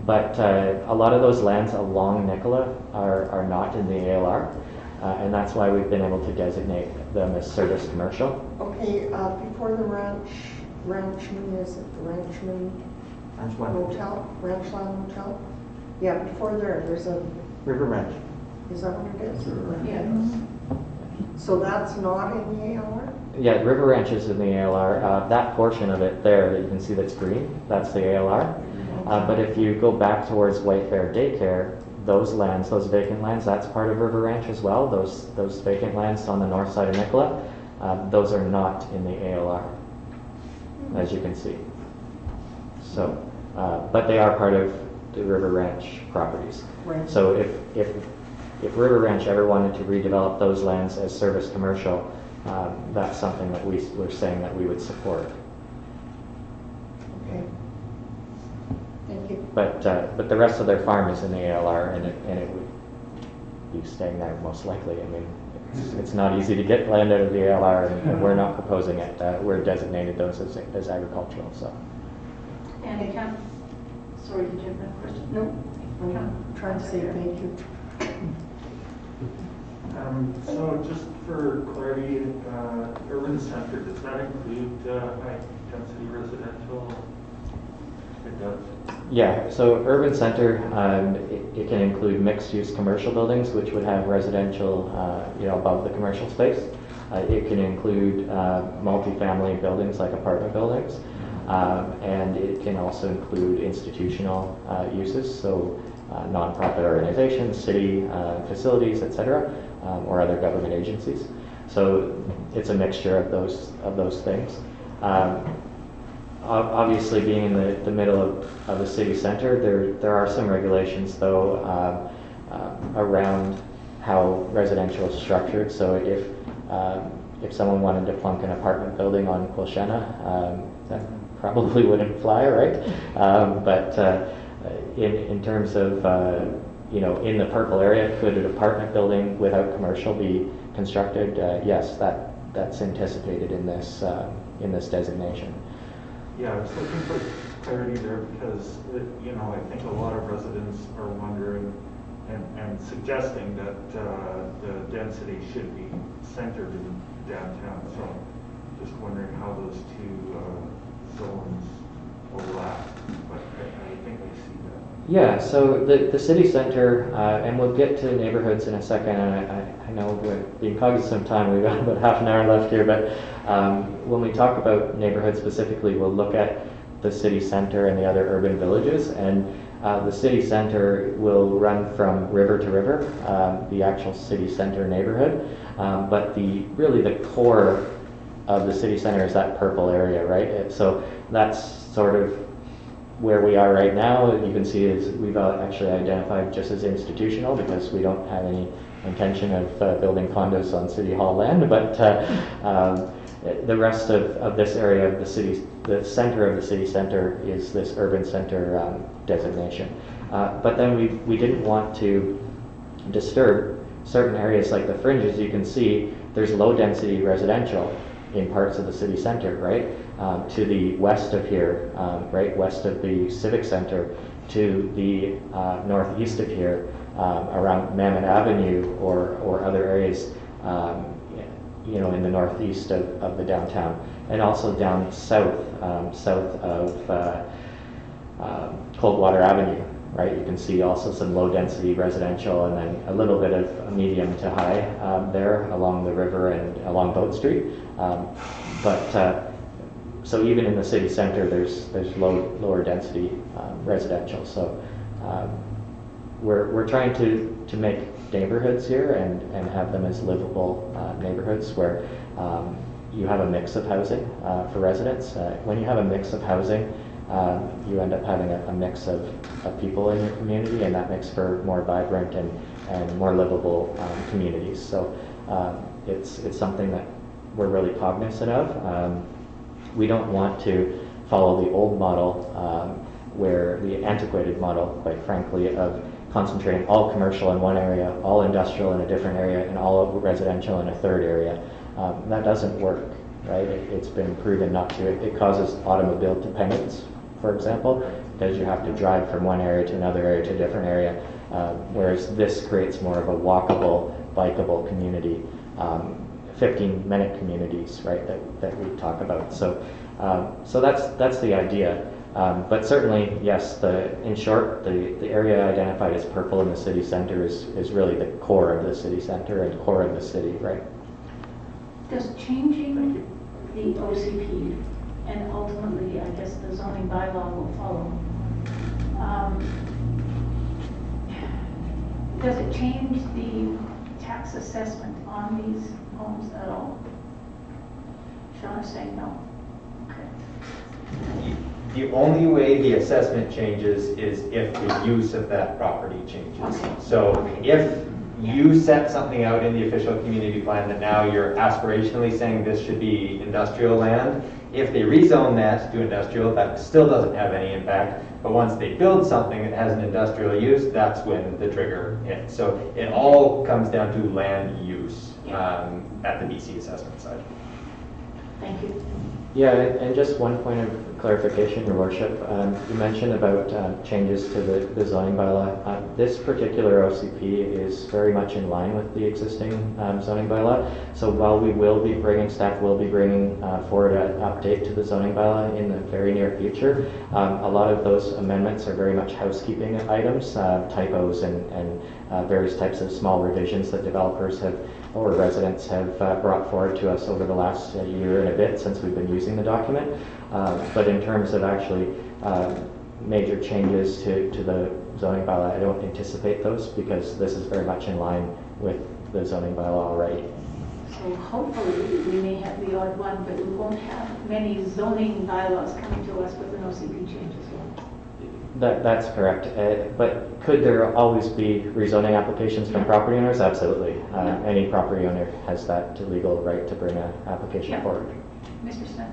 But a lot of those lands along Nicola are not in the ALR, and that's why we've been able to designate them as service commercial. Okay, before the ranchman, is it the ranchman hotel, Ranchland Hotel? Yeah, before there's a, River Ranch. is that what it is? yes. So that's not in the ALR? Yeah, River Ranch is in the ALR. That portion of it there that you can see that's green, that's the ALR. But if you go back towards White Bear Daycare, those lands, those vacant lands, that's part of River Ranch as well. Those vacant lands on the north side of Nicola, those are not in the ALR, as you can see. So, but they are part of the River Ranch properties. Right. So if River Ranch ever wanted to redevelop those lands as service commercial, that's something that we're saying that we would support. Okay. Thank you. But the rest of their farm is in the ALR, and it would be staying there most likely. I mean, it's not easy to get land out of the ALR, and we're not proposing it. We're designated those as agricultural. So. And sorry, did you have another question? No, I'm trying to say thank you. So just for clarity, urban center, does that include high density residential? It does. Yeah, so urban center, it can include mixed-use commercial buildings, which would have residential, above the commercial space. It can include multifamily buildings like apartment buildings, and it can also include institutional uses, so nonprofit organizations, city facilities, etc., or other government agencies. So it's a mixture of those things. Obviously, being in the middle of the city center, there are some regulations, though, around how residential is structured. So if someone wanted to plunk an apartment building on Quilchena, that probably wouldn't fly, right? But in terms of in the purple area, could an apartment building without commercial be constructed? Yes, that's anticipated in this designation. Yeah, I was looking for clarity there because, I think a lot of residents are wondering and suggesting that the density should be centered in downtown. So just wondering how those two zones overlap. But I think I see that. Yeah, so the city center, and we'll get to neighborhoods in a second, and I know we're being cognizant of time, we've got about half an hour left here, but when we talk about neighborhoods specifically, we'll look at the city center and the other urban villages, and the city center will run from river to river, the actual city center neighborhood, but really the core of the city center is that purple area, right? So that's sort of where we are right now. You can see is we've actually identified just as institutional because we don't have any intention of building condos on City Hall land, but the rest of this area of the city, the center of the city center is this urban center designation. But then we didn't want to disturb certain areas like the fringes. You can see there's low density residential in parts of the city center, right? To the west of here, right west of the Civic Center, to the northeast of here, around Mammoth Avenue or other areas, in the northeast of the downtown, and also down south, south of Coldwater Avenue, right? You can see also some low-density residential, and then a little bit of medium to high there along the river and along Boat Street. So even in the city center, there's lower density residential. So we're trying to make neighborhoods here and have them as livable neighborhoods where you have a mix of housing for residents. When you have a mix of housing, you end up having a mix of people in your community, and that makes for more vibrant and more livable communities. So it's something that we're really cognizant of. We don't want to follow the old model, where the antiquated model, quite frankly, of concentrating all commercial in one area, all industrial in a different area, and all residential in a third area. That doesn't work, right? It's been proven not to. It causes automobile dependence, for example, because you have to drive from one area to another area to a different area, whereas this creates more of a walkable, bikeable community, 15-minute communities, right, that we talk about. So that's the idea. But certainly, yes, in short, the area identified as purple in the city center is really the core of the city center and core of the city, right? Does changing the OCP and ultimately, I guess, the zoning bylaw will follow, does it change the tax assessment on these homes at all? Sean is saying no. Okay. The only way the assessment changes is if the use of that property changes. Okay. So if you set something out in the official community plan that now you're aspirationally saying this should be industrial land, if they rezone that to industrial, that still doesn't have any impact. But once they build something that has an industrial use, that's when the trigger hits. So it all comes down to land use at the BC assessment side. Thank you. Yeah, and just one point of clarification, Your Worship. You mentioned about changes to the zoning bylaw. This particular OCP is very much in line with the existing zoning bylaw. So while staff will be bringing forward an update to the zoning bylaw in the very near future, a lot of those amendments are very much housekeeping items, typos and various types of small revisions that developers or residents have brought forward to us over the last year and a bit since we've been using the document. But in terms of actually major changes to the zoning bylaw, I don't anticipate those because this is very much in line with the zoning bylaw already. So hopefully we may have the odd one, but we won't have many zoning bylaws coming to us with an OCP change as well. That's correct. But could there always be rezoning applications from property owners? Absolutely. Any property owner has that legal right to bring an application forward. Mr. Smith?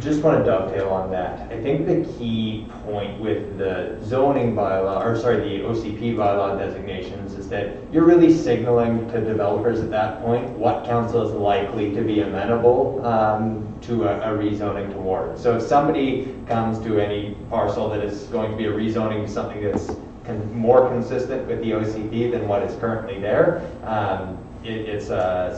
Just want to dovetail on that. I think the key point with the zoning bylaw, the OCP bylaw designations is that you're really signaling to developers at that point what council is likely to be amenable to a rezoning toward. So if somebody comes to any parcel that is going to be a rezoning to something that's more consistent with the OCP than what is currently there, it's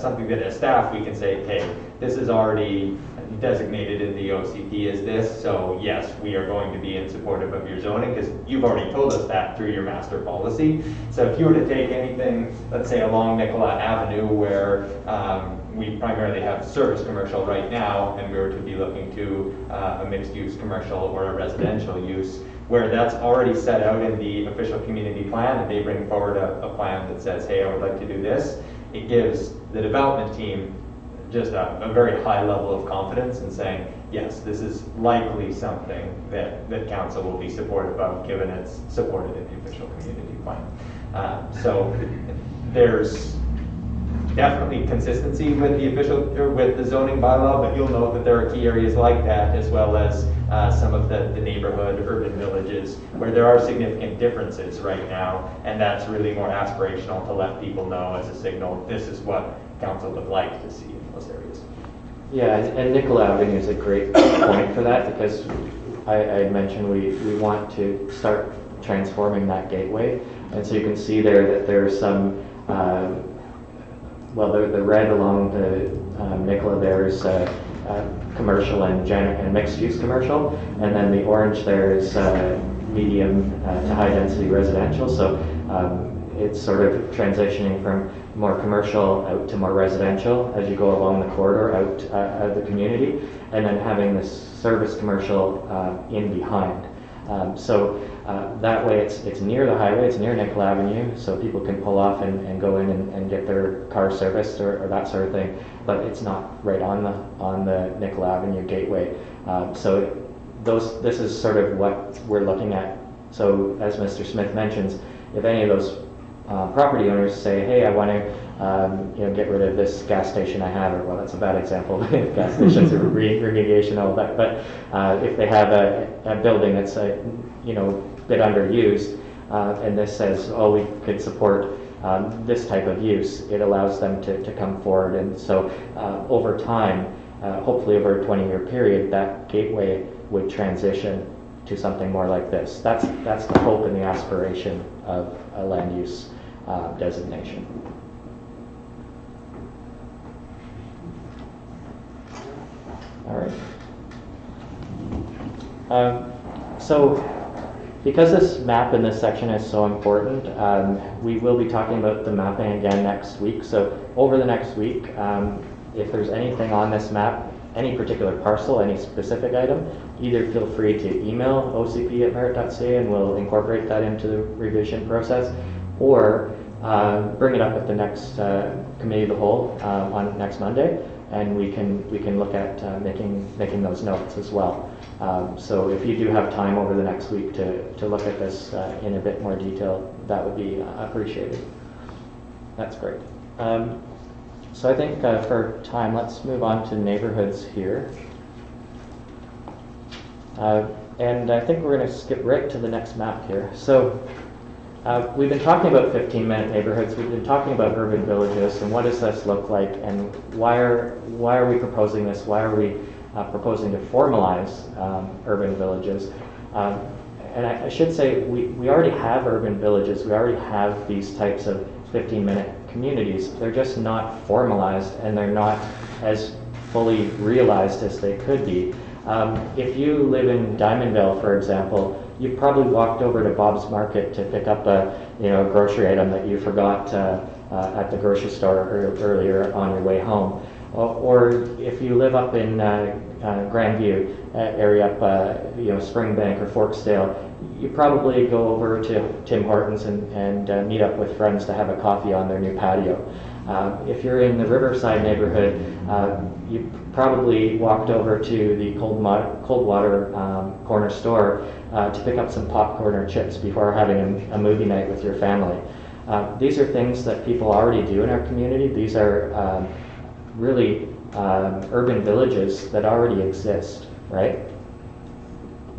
something that as staff we can say, hey, this is already designated in the OCP as this, so yes, we are going to be in supportive of your zoning because you've already told us that through your master policy. So if you were to take anything, let's say along Nicolet Avenue where we primarily have service commercial right now, and we were to be looking to a mixed use commercial or a residential use, where that's already set out in the official community plan and they bring forward a plan that says, hey, I would like to do this, it gives the development team just a very high level of confidence in saying, yes, this is likely something that council will be supportive of given it's supported in the official community plan. So there's definitely consistency with the official or with the zoning bylaw, but you'll note that there are key areas like that as well as some of the neighborhood urban villages where there are significant differences right now, and that's really more aspirational to let people know as a signal this is what council would like to see in those areas. Yeah, and Nicolet Avenue is a great point for that because I mentioned we want to start transforming that gateway, and so you can see there that there are some well, the red along the Nicola there is commercial and mixed-use commercial, and then the orange there is medium to high-density residential. So it's sort of transitioning from more commercial out to more residential as you go along the corridor out of the community, and then having this service commercial in behind. That way it's near the highway, it's near Nickel Avenue, so people can pull off and go in and get their car serviced or that sort of thing, but it's not right on the Nickel Avenue gateway. This is sort of what we're looking at. So as Mr. Smith mentions, if any of those property owners say, hey, I want to get rid of this gas station I have, or well, that's a bad example, gas stations are remediation, all that, but if they have a building that's a bit underused, and this says, oh, we could support this type of use, it allows them to come forward. And so over time, hopefully over a 20-year period, that gateway would transition to something more like this. That's the hope and the aspiration of a land use designation. All right. So because this map in this section is so important, we will be talking about the mapping again next week. So over the next week, if there's anything on this map, any particular parcel, any specific item, either feel free to email ocp@merritt.ca and we'll incorporate that into the revision process, or bring it up at the next committee of the whole on next Monday, and we can look at making those notes as well. So if you do have time over the next week to look at this in a bit more detail, that would be appreciated. That's great. So I think for time, let's move on to neighborhoods here. And I think we're going to skip right to the next map here. So we've been talking about 15-minute neighborhoods. We've been talking about urban villages and what does this look like, and why are we proposing this? Why are we proposing to formalize urban villages? And I should say we already have urban villages. We already have these types of 15-minute communities. They're just not formalized, and they're not as fully realized as they could be. If you live in Diamondville, for example, you probably walked over to Bob's Market to pick up a grocery item that you forgot at the grocery store earlier on your way home. Or if you live up in Grandview area up Springbank or Forksdale, you probably go over to Tim Hortons and meet up with friends to have a coffee on their new patio. If you're in the Riverside neighborhood, you probably walked over to the Coldwater corner store to pick up some popcorn or chips before having a movie night with your family. These are things that people already do in our community. These are really urban villages that already exist, right?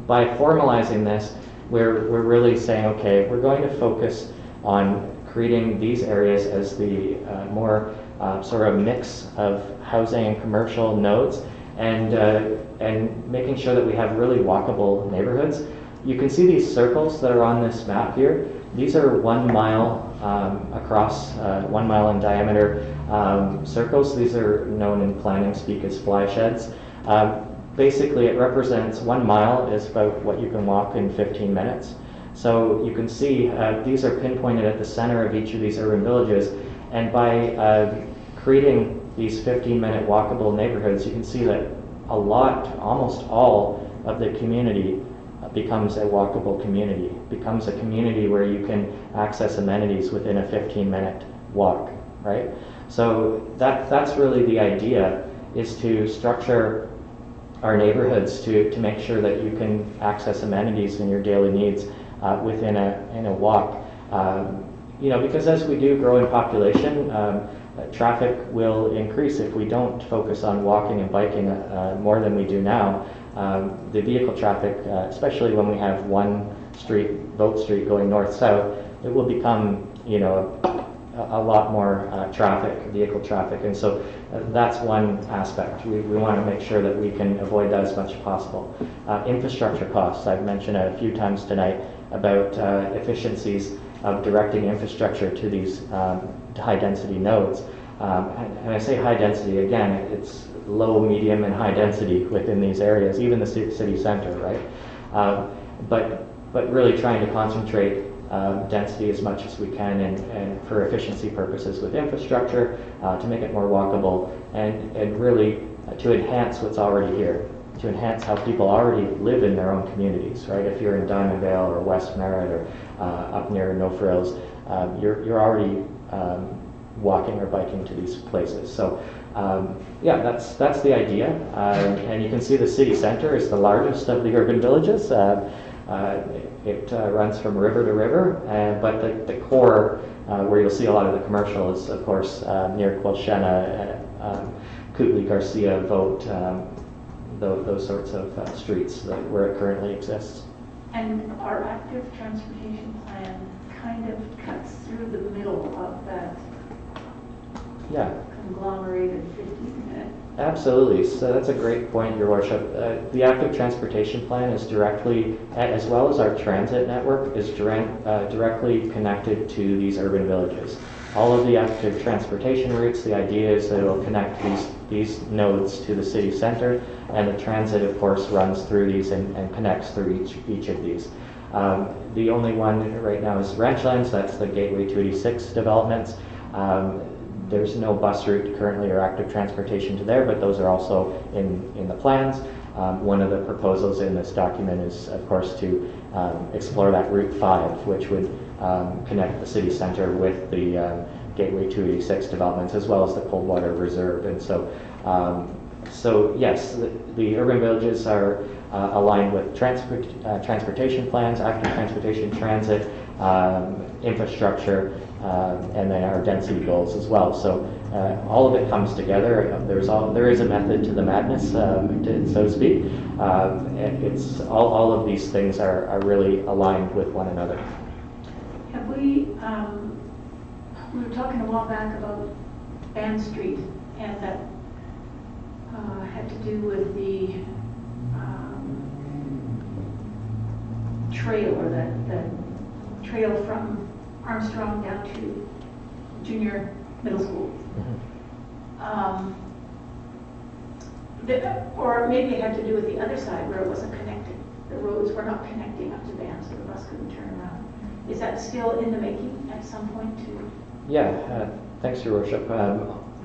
By formalizing this, we're really saying, okay, we're going to focus on creating these areas as the more sort of mix of housing and commercial nodes, and making sure that we have really walkable neighborhoods. You can see these circles that are on this map here. These are 1 mile across, 1 mile in diameter circles. These are known in planning speak as fly sheds. Basically, it represents 1 mile is about what you can walk in 15 minutes. So you can see these are pinpointed at the center of each of these urban villages, and by creating these 15-minute walkable neighborhoods, you can see that almost all of the community becomes a walkable community, becomes a community where you can access amenities within a 15-minute walk, right? So that's really the idea, is to structure our neighborhoods to make sure that you can access amenities and your daily needs within a walk. Because as we do grow in population, traffic will increase if we don't focus on walking and biking more than we do now. The vehicle traffic, especially when we have one street, Boat Street, going north-south, it will become, a lot more vehicle traffic, and so that's one aspect. We want to make sure that we can avoid that as much as possible. Infrastructure costs, I've mentioned a few times tonight about efficiencies of directing infrastructure to these high-density nodes. And I say high density, again, it's low, medium, and high density within these areas, even the city center, right? But really trying to concentrate density as much as we can, and for efficiency purposes with infrastructure, to make it more walkable, and really to enhance what's already here, to enhance how people already live in their own communities, right? If you're in Diamond Vale or West Merritt or up near No Frills, you're already walking or biking to these places. So yeah, that's the idea. And you can see the city center is the largest of the urban villages. It runs from river to river, but the core, where you'll see a lot of the commercial, is of course near Quilchena, Kootley, Garcia, Vote, those sorts of streets where it currently exists. And our active transportation plan kind of cuts through the middle of that Yeah. conglomerated 15-minute. Absolutely. So that's a great point, Your Worship. The active transportation plan is directly, as well as our transit network, is directly connected to these urban villages. All of the active transportation routes, the idea is that it will connect these nodes to the city center, and the transit, of course, runs through these and connects through each of these. The only one right now is Ranchlands. That's the Gateway 286 developments. There's no bus route currently or active transportation to there, but those are also in the plans. One of the proposals in this document is, of course, to explore that Route 5, which would connect the city center with the Gateway 286 developments, as well as the Coldwater Reserve. And so yes, the urban villages are aligned with transportation plans, active transportation, transit, infrastructure, and then our density goals as well. So all of it comes together. There is a method to the madness, so to speak. It's all of these things are really aligned with one another. Have we were talking a while back about Bann Street, and that had to do with the trail, or the trail from Armstrong down to junior middle school. Or maybe it had to do with the other side where it wasn't connected. The roads were not connecting up to Bann, so the bus couldn't turn around. Is that still in the making at some point too? Yeah, thanks, Your Worship.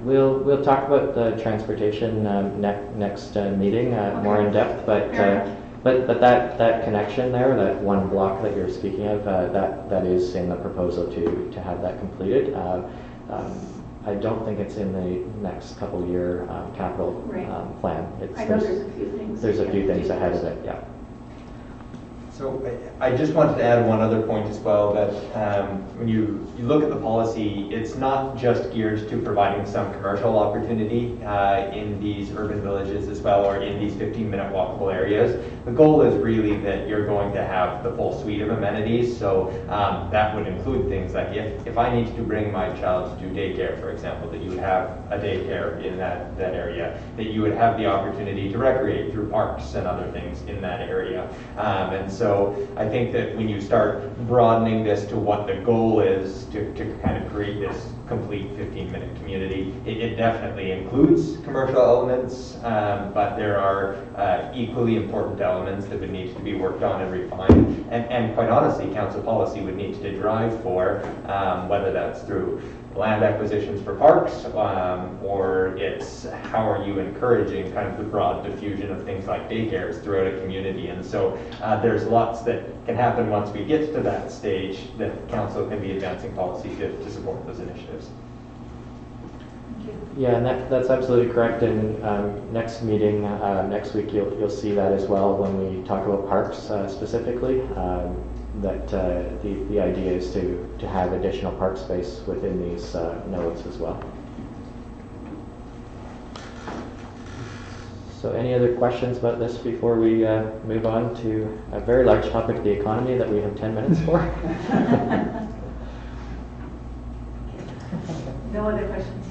We'll talk about the transportation next meeting Okay. more in depth, but that connection there, that one block that you're speaking of, that is in the proposal to have that completed. I don't think it's in the next couple year capital plan. I know there's a few things. There's a few things ahead of it, yeah. So I just wanted to add one other point as well, that when you look at the policy, it's not just geared to providing some commercial opportunity in these urban villages as well, or in these 15-minute walkable areas. The goal is really that you're going to have the full suite of amenities. So that would include things like if I need to bring my child to daycare, for example, that you would have a daycare in that area, that you would have the opportunity to recreate through parks and other things in that area. And so I think that when you start broadening this to what the goal is to kind of create this complete 15-minute community, it definitely includes commercial elements, but there are equally important elements that would need to be worked on and refined. And quite honestly, council policy would need to drive for, whether that's through land acquisitions for parks, or it's how are you encouraging kind of the broad diffusion of things like daycares throughout a community. And so there's lots that can happen once we get to that stage that council can be advancing policy to support those initiatives. Yeah, and that's absolutely correct. And next meeting, next week, you'll see that as well when we talk about parks specifically. That the idea is to have additional park space within these nodes as well. So any other questions about this before we move on to a very large topic, the economy, that we have 10 minutes for? No other questions?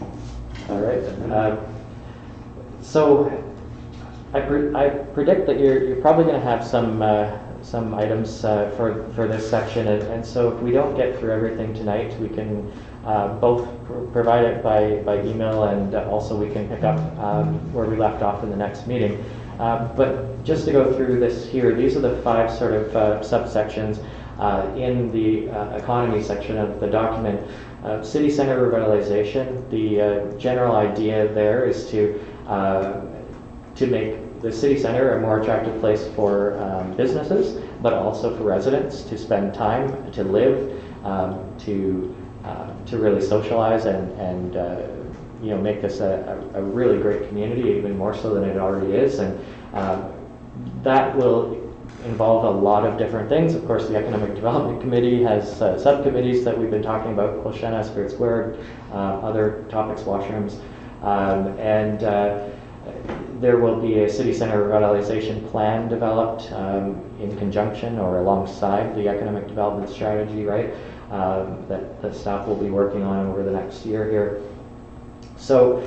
All right. So I predict that you're probably going to have some items for this section, and so if we don't get through everything tonight, we can both provided by email, and also we can pick up where we left off in the next meeting. But just to go through this here, these are the 5 sort of subsections in the economy section of the document. City center revitalization, the general idea there is to make the city center a more attractive place for businesses, but also for residents to spend time, to live, to really socialize and make this a really great community, even more so than it already is. And that will involve a lot of different things. Of course, the Economic Development Committee has subcommittees that we've been talking about, Clochena, Spirit Square, other topics, washrooms, and there will be a city center revitalization plan developed in conjunction or alongside the economic development strategy, right? That the staff will be working on over the next year here. So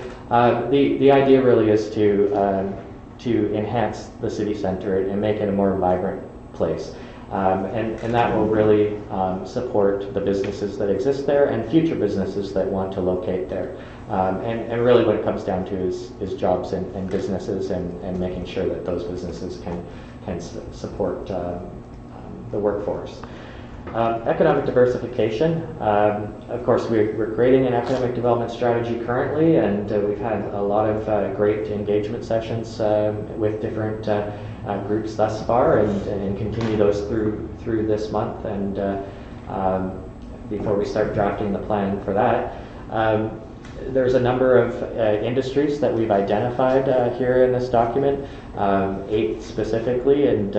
the idea really is to enhance the city center and make it a more vibrant place. And that will really support the businesses that exist there and future businesses that want to locate there. And really what it comes down to is jobs and businesses and making sure that those businesses can support the workforce. Economic diversification. Of course, we're creating an economic development strategy currently, and we've had a lot of great engagement sessions with different groups thus far, and continue those through this month, and before we start drafting the plan for that. There's a number of industries that we've identified here in this document, 8 specifically, and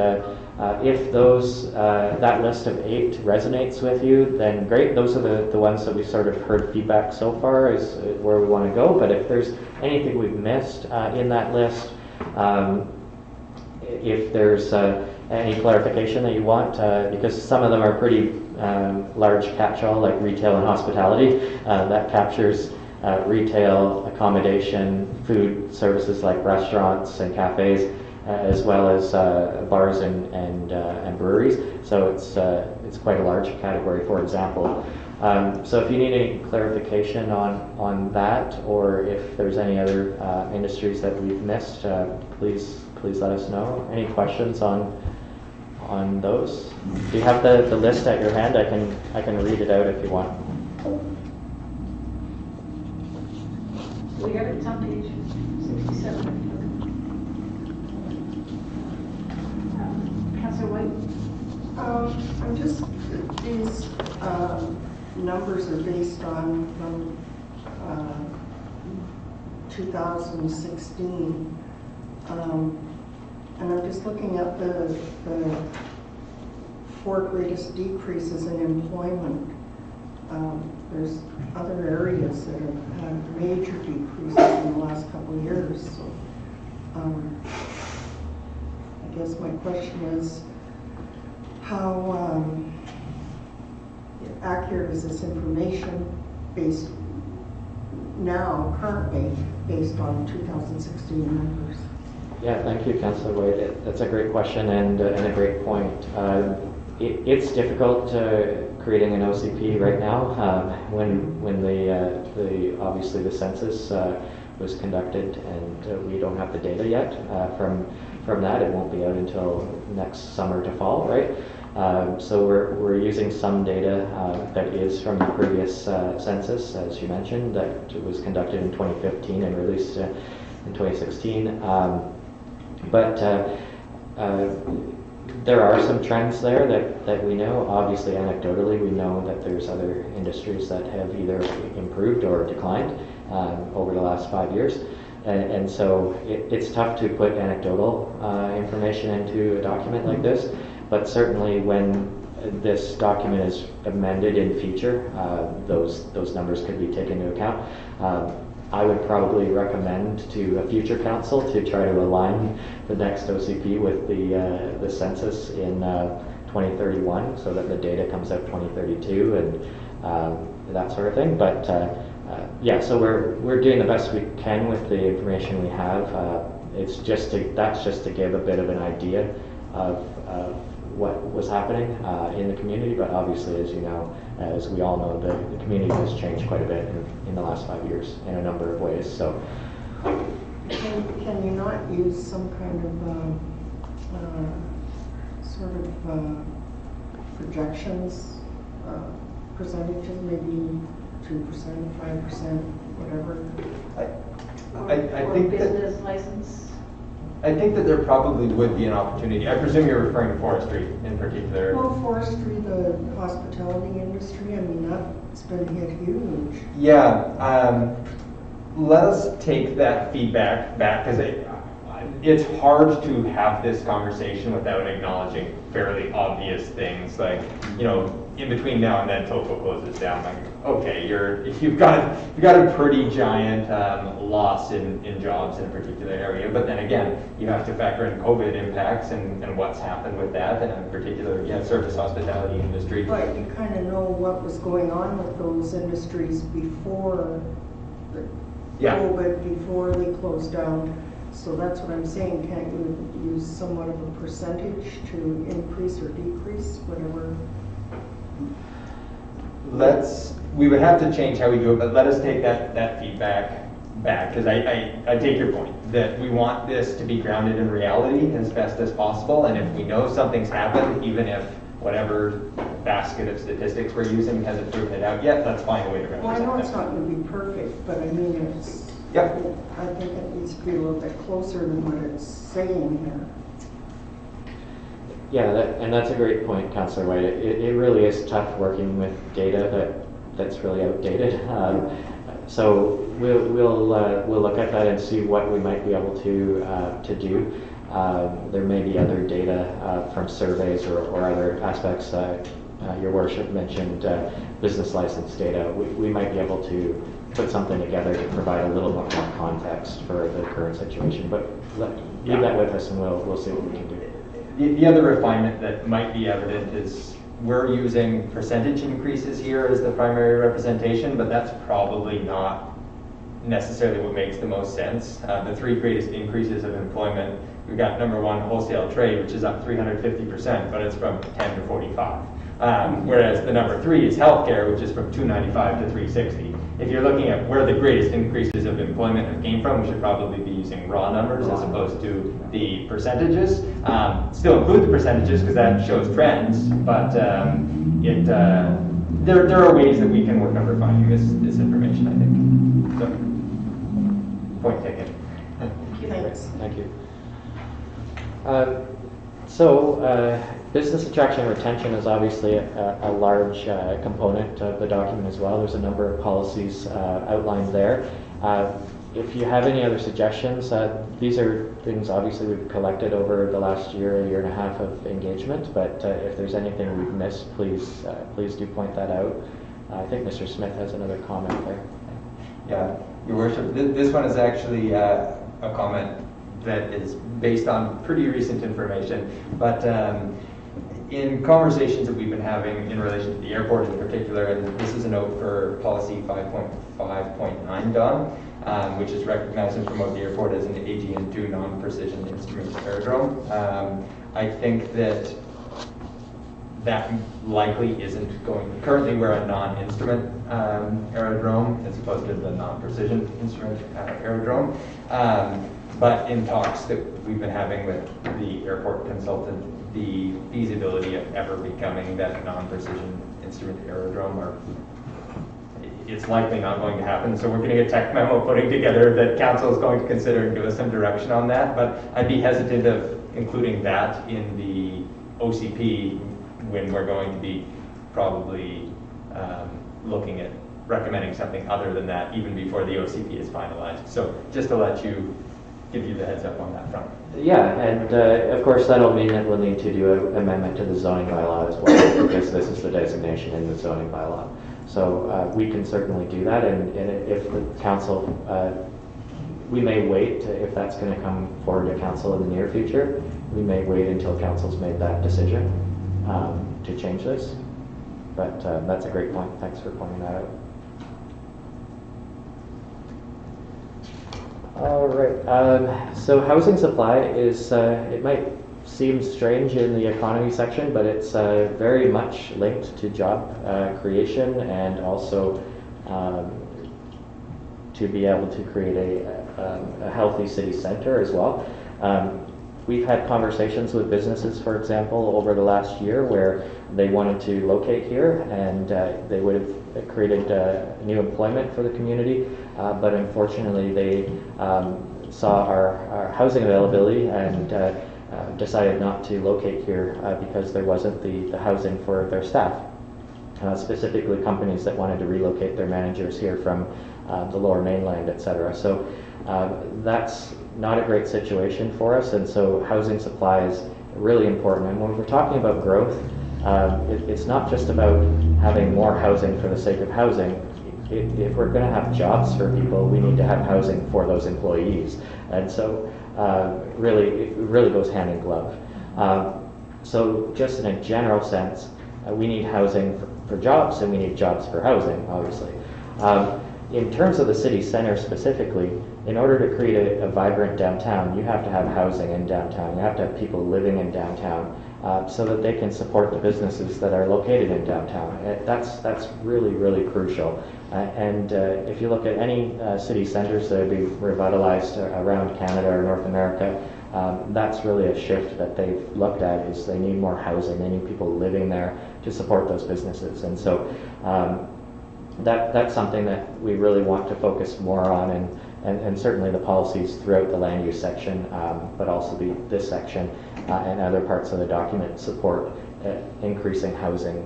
if that list of 8 resonates with you, then great. Those are the ones that we've sort of heard feedback so far is where we want to go. But if there's anything we've missed in that list, if there's any clarification that you want, because some of them are pretty large catch-all, like retail and hospitality, that captures retail, accommodation, food services like restaurants and cafes, as well as bars and breweries. So it's quite a large category, for example. So if you need any clarification on that, or if there's any other industries that we've missed, please let us know. Any questions on those? Do you have the list at your hand? I can read it out if you want. We have it, it's on page 67. Councillor White? I'm just, these numbers are based on from 2016. And I'm just looking at the 4 greatest decreases in employment. There's other areas that have had major decreases in the last couple of years. So I guess my question is, how accurate is this information based now, currently, based on 2016 numbers? Yeah, thank you, Councillor Wade. That's a great question and a great point. It's difficult creating an OCP right now. When the obviously the census was conducted, and we don't have the data yet from that. It won't be out until next summer to fall, right? So we're using some data that is from the previous census, as you mentioned, that was conducted in 2015 and released in 2016. But there are some trends there that we know. Obviously, anecdotally, we know that there's other industries that have either improved or declined over the last 5 years. And so it's tough to put anecdotal information into a document like this, but certainly when this document is amended in future, those numbers could be taken into account. I would probably recommend to a future council to try to align the next OCP with the census in 2031, so that the data comes out 2032 and that sort of thing. But yeah, so we're doing the best we can with the information we have. That's just to give a bit of an idea of what was happening in the community, but obviously, as you know, as we all know, the community has changed quite a bit in the last 5 years in a number of ways. So, Can you not use some kind of projections, percentages, maybe 2%, 5%, whatever? I Or think that, business license. I think that there probably would be an opportunity. I presume you're referring to forestry in particular. Well, forestry, the hospitality industry, I mean, that's been hit huge. Yeah, let us take that feedback back, because it's hard to have this conversation without acknowledging fairly obvious things, like, you know, in between now and then Topo closes down, like, okay, you've got a pretty giant loss in jobs in a particular area, but then again, you have to factor in COVID impacts and what's happened with that, and in particular, service hospitality industry. But you kind of know what was going on with those industries before the COVID, before they closed down. So that's what I'm saying, can't you use somewhat of a percentage to increase or decrease, whatever? We would have to change how we do it, but let us take that feedback back, because I take your point, that we want this to be grounded in reality as best as possible, and if we know something's happened, even if whatever basket of statistics we're using hasn't proven it out yet, let's find a way to represent Well, I know that. it's not going to be perfect, but I mean, it's, Yep. I think it needs to be a little bit closer than what it's saying here. yeah, and that's a great point, Councillor White. It really is tough working with data that's really outdated. So we'll look at that and see what we might be able to do. There may be other data from surveys or other aspects. Your worship mentioned business license data. We might be able to put something together to provide a little more context for the current situation. But leave that with us, and we'll see what we can do. The other refinement that might be evident is we're using percentage increases here as the primary representation, but that's probably not necessarily what makes the most sense. The three greatest increases of employment, we've got number one, wholesale trade, which is up 350%, but it's from 10 to 45. Whereas the number three is healthcare, which is from 295 to 360. If you're looking at where the greatest increases of employment have came from, we should probably be using raw numbers as opposed to the percentages. Still include the percentages because that shows trends, but there are ways that we can work on refining this information, I think. So, point taken. Thanks. Thank you. Business attraction and retention is obviously a large component of the document as well. There's a number of policies outlined there. If you have any other suggestions, these are things obviously we've collected over the last year and a half of engagement, but if there's anything we've missed, please do point that out. I think Mr. Smith has another comment there. Yeah, Your Worship, this one is actually a comment that is based on pretty recent information, but in conversations that we've been having in relation to the airport in particular, and this is a note for policy 5.5.9, Don, which is recognize and promote the airport as an AGN2 non-precision instrument aerodrome. I think that likely isn't going, currently we're a non-instrument aerodrome as opposed to the non-precision instrument aerodrome. But in talks that we've been having with the airport consultant, the feasibility of ever becoming that non-precision instrument aerodrome, it's likely not going to happen. So we're getting a tech memo putting together that council is going to consider and give us some direction on that. But I'd be hesitant of including that in the OCP when we're going to be probably looking at recommending something other than that even before the OCP is finalized. So just to give you the heads up on that front. Yeah, and of course that'll mean that we'll need to do an amendment to the zoning bylaw as well, because this is the designation in the zoning bylaw. So we can certainly do that, and if the council, we may wait, if that's going to come forward to council in the near future, we may wait until council's made that decision to change this. But that's a great point. Thanks for pointing that out. All right. So housing supply is, it might seems strange in the economy section, but it's very much linked to job creation and also to be able to create a healthy city center as well. We've had conversations with businesses, for example, over the last year where they wanted to locate here and they would have created new employment for the community, but unfortunately they saw our housing availability and decided not to locate here because there wasn't the housing for their staff. Specifically companies that wanted to relocate their managers here from the Lower Mainland, etc. So that's not a great situation for us, and so housing supply is really important. And when we're talking about growth, it's not just about having more housing for the sake of housing. If we're going to have jobs for people, we need to have housing for those employees, and so it really goes hand in glove. So just in a general sense, we need housing for jobs, and we need jobs for housing, obviously. In terms of the city center specifically, in order to create a vibrant downtown, you have to have housing in downtown. You have to have people living in downtown so that they can support the businesses that are located in downtown. That's really, really crucial. And if you look at any city centers that have been revitalized around Canada or North America, that's really a shift that they've looked at, is they need more housing. They need people living there to support those businesses. And so that's something that we really want to focus more on, and certainly the policies throughout the land use section, but also this section and other parts of the document support increasing housing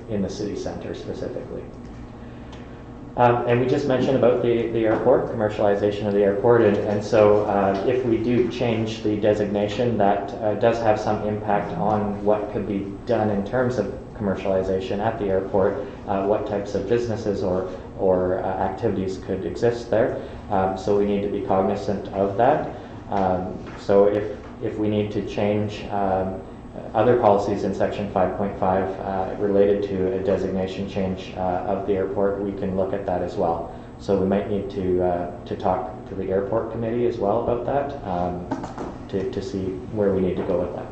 in the city center specifically. And we just mentioned about the airport, commercialization of the airport, and so if we do change the designation, that does have some impact on what could be done in terms of commercialization at the airport, what types of businesses or activities could exist there. So we need to be cognizant of that. So if we need to change other policies in section 5.5 related to a designation change of the airport, we can look at that as well. So we might need to talk to the airport committee as well about that to see where we need to go with that.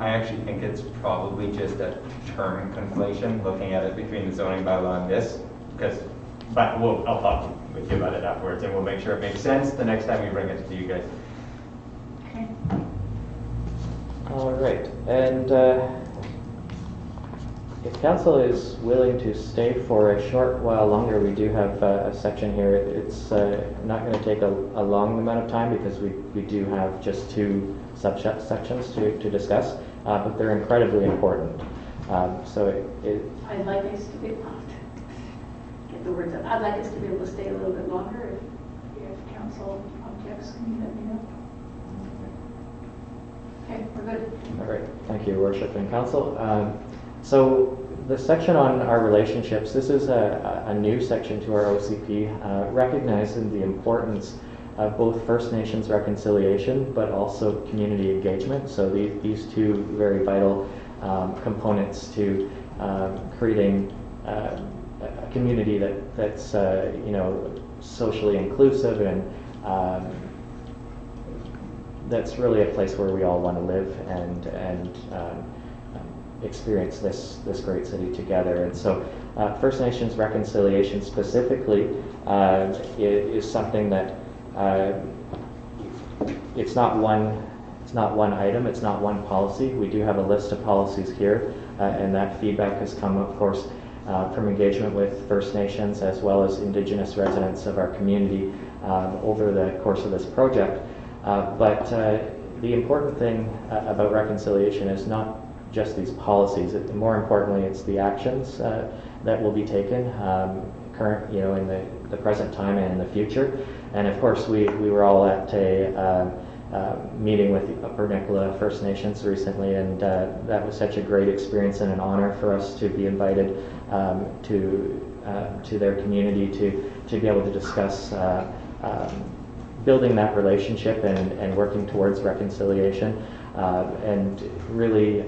I actually think it's probably just a term conflation, looking at it between the zoning bylaw and this, but I'll talk with you about it afterwards, and we'll make sure it makes sense the next time we bring it to you guys. Okay. All right, and if council is willing to stay for a short while longer, we do have a section here. It's not going to take a long amount of time because we do have just two subsections to discuss, but they're incredibly important. So I'd like us to be, get the words out. I'd like us to be able to stay a little bit longer if council objects, can you let me know? Okay, we're good. all right, thank you, Your Worship and Council. So the section on our relationships, this is a new section to our OCP, recognizing the importance of both First Nations reconciliation, but also community engagement. So these two very vital components to creating a community that's socially inclusive and that's really a place where we all want to live and experience this great city together. And so First Nations reconciliation specifically is something that it's not one item, it's not one policy. We do have a list of policies here, and that feedback has come, of course, from engagement with First Nations as well as Indigenous residents of our community over the course of this project. But the important thing about reconciliation is not just these policies. More importantly, it's the actions that will be taken in the present time and in the future. And of course, we were all at a meeting with the Upper Nicola First Nations recently, and that was such a great experience and an honor for us to be invited to their community to be able to discuss building that relationship and working towards reconciliation, and really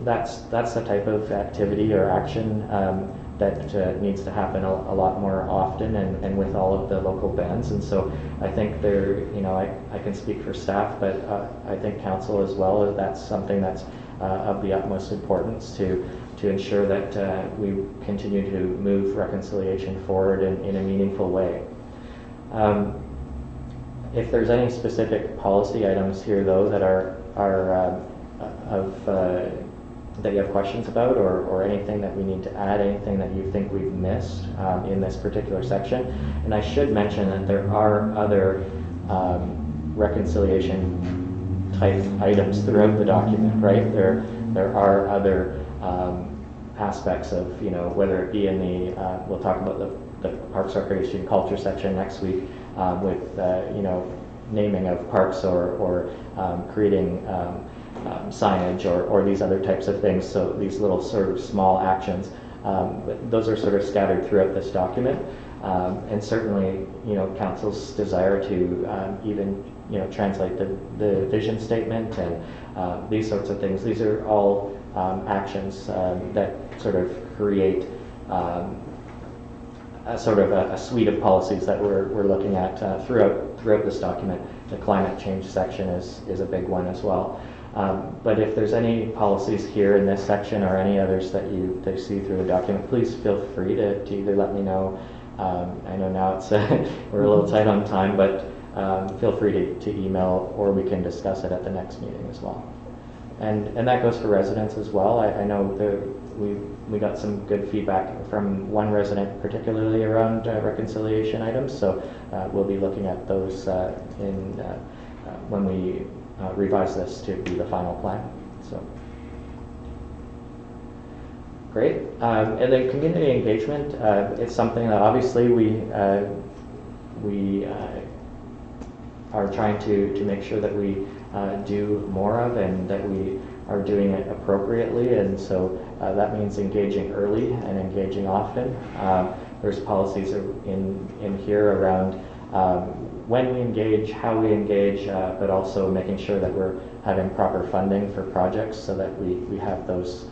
that's the type of activity or action that needs to happen a lot more often and with all of the local bands. And so I think there, I can speak for staff, but I think council as well, that's something that's of the utmost importance to ensure that we continue to move reconciliation forward in a meaningful way. If there's any specific policy items here, though, that are that you have questions about, or anything that we need to add, anything that you think we've missed in this particular section. And I should mention that there are other reconciliation type items throughout the document, right? There are other aspects of, whether it be in the, we'll talk about the Parks, Recreation, Culture section next week with, naming of parks or creating signage or these other types of things. So these little sort of small actions, those are sort of scattered throughout this document. And certainly, council's desire to even, translate the vision statement and these sorts of things. These are all actions that sort of create a sort of a suite of policies that we're looking at throughout this document. The climate change section is a big one as well. But if there's any policies here in this section or any others that you see through the document, please feel free to either let me know. I know now it's we're a little tight on time, but feel free to email, or we can discuss it at the next meeting as well. And that goes for residents as well. I know we got some good feedback from one resident, particularly around reconciliation items. So we'll be looking at those when we revise this to be the final plan. So great. And then community engagement, it's something that obviously we are trying to make sure that we do more of, and that we are doing it appropriately. And so that means engaging early and engaging often. There's policies in here around when we engage, how we engage, but also making sure that we're having proper funding for projects so that we have those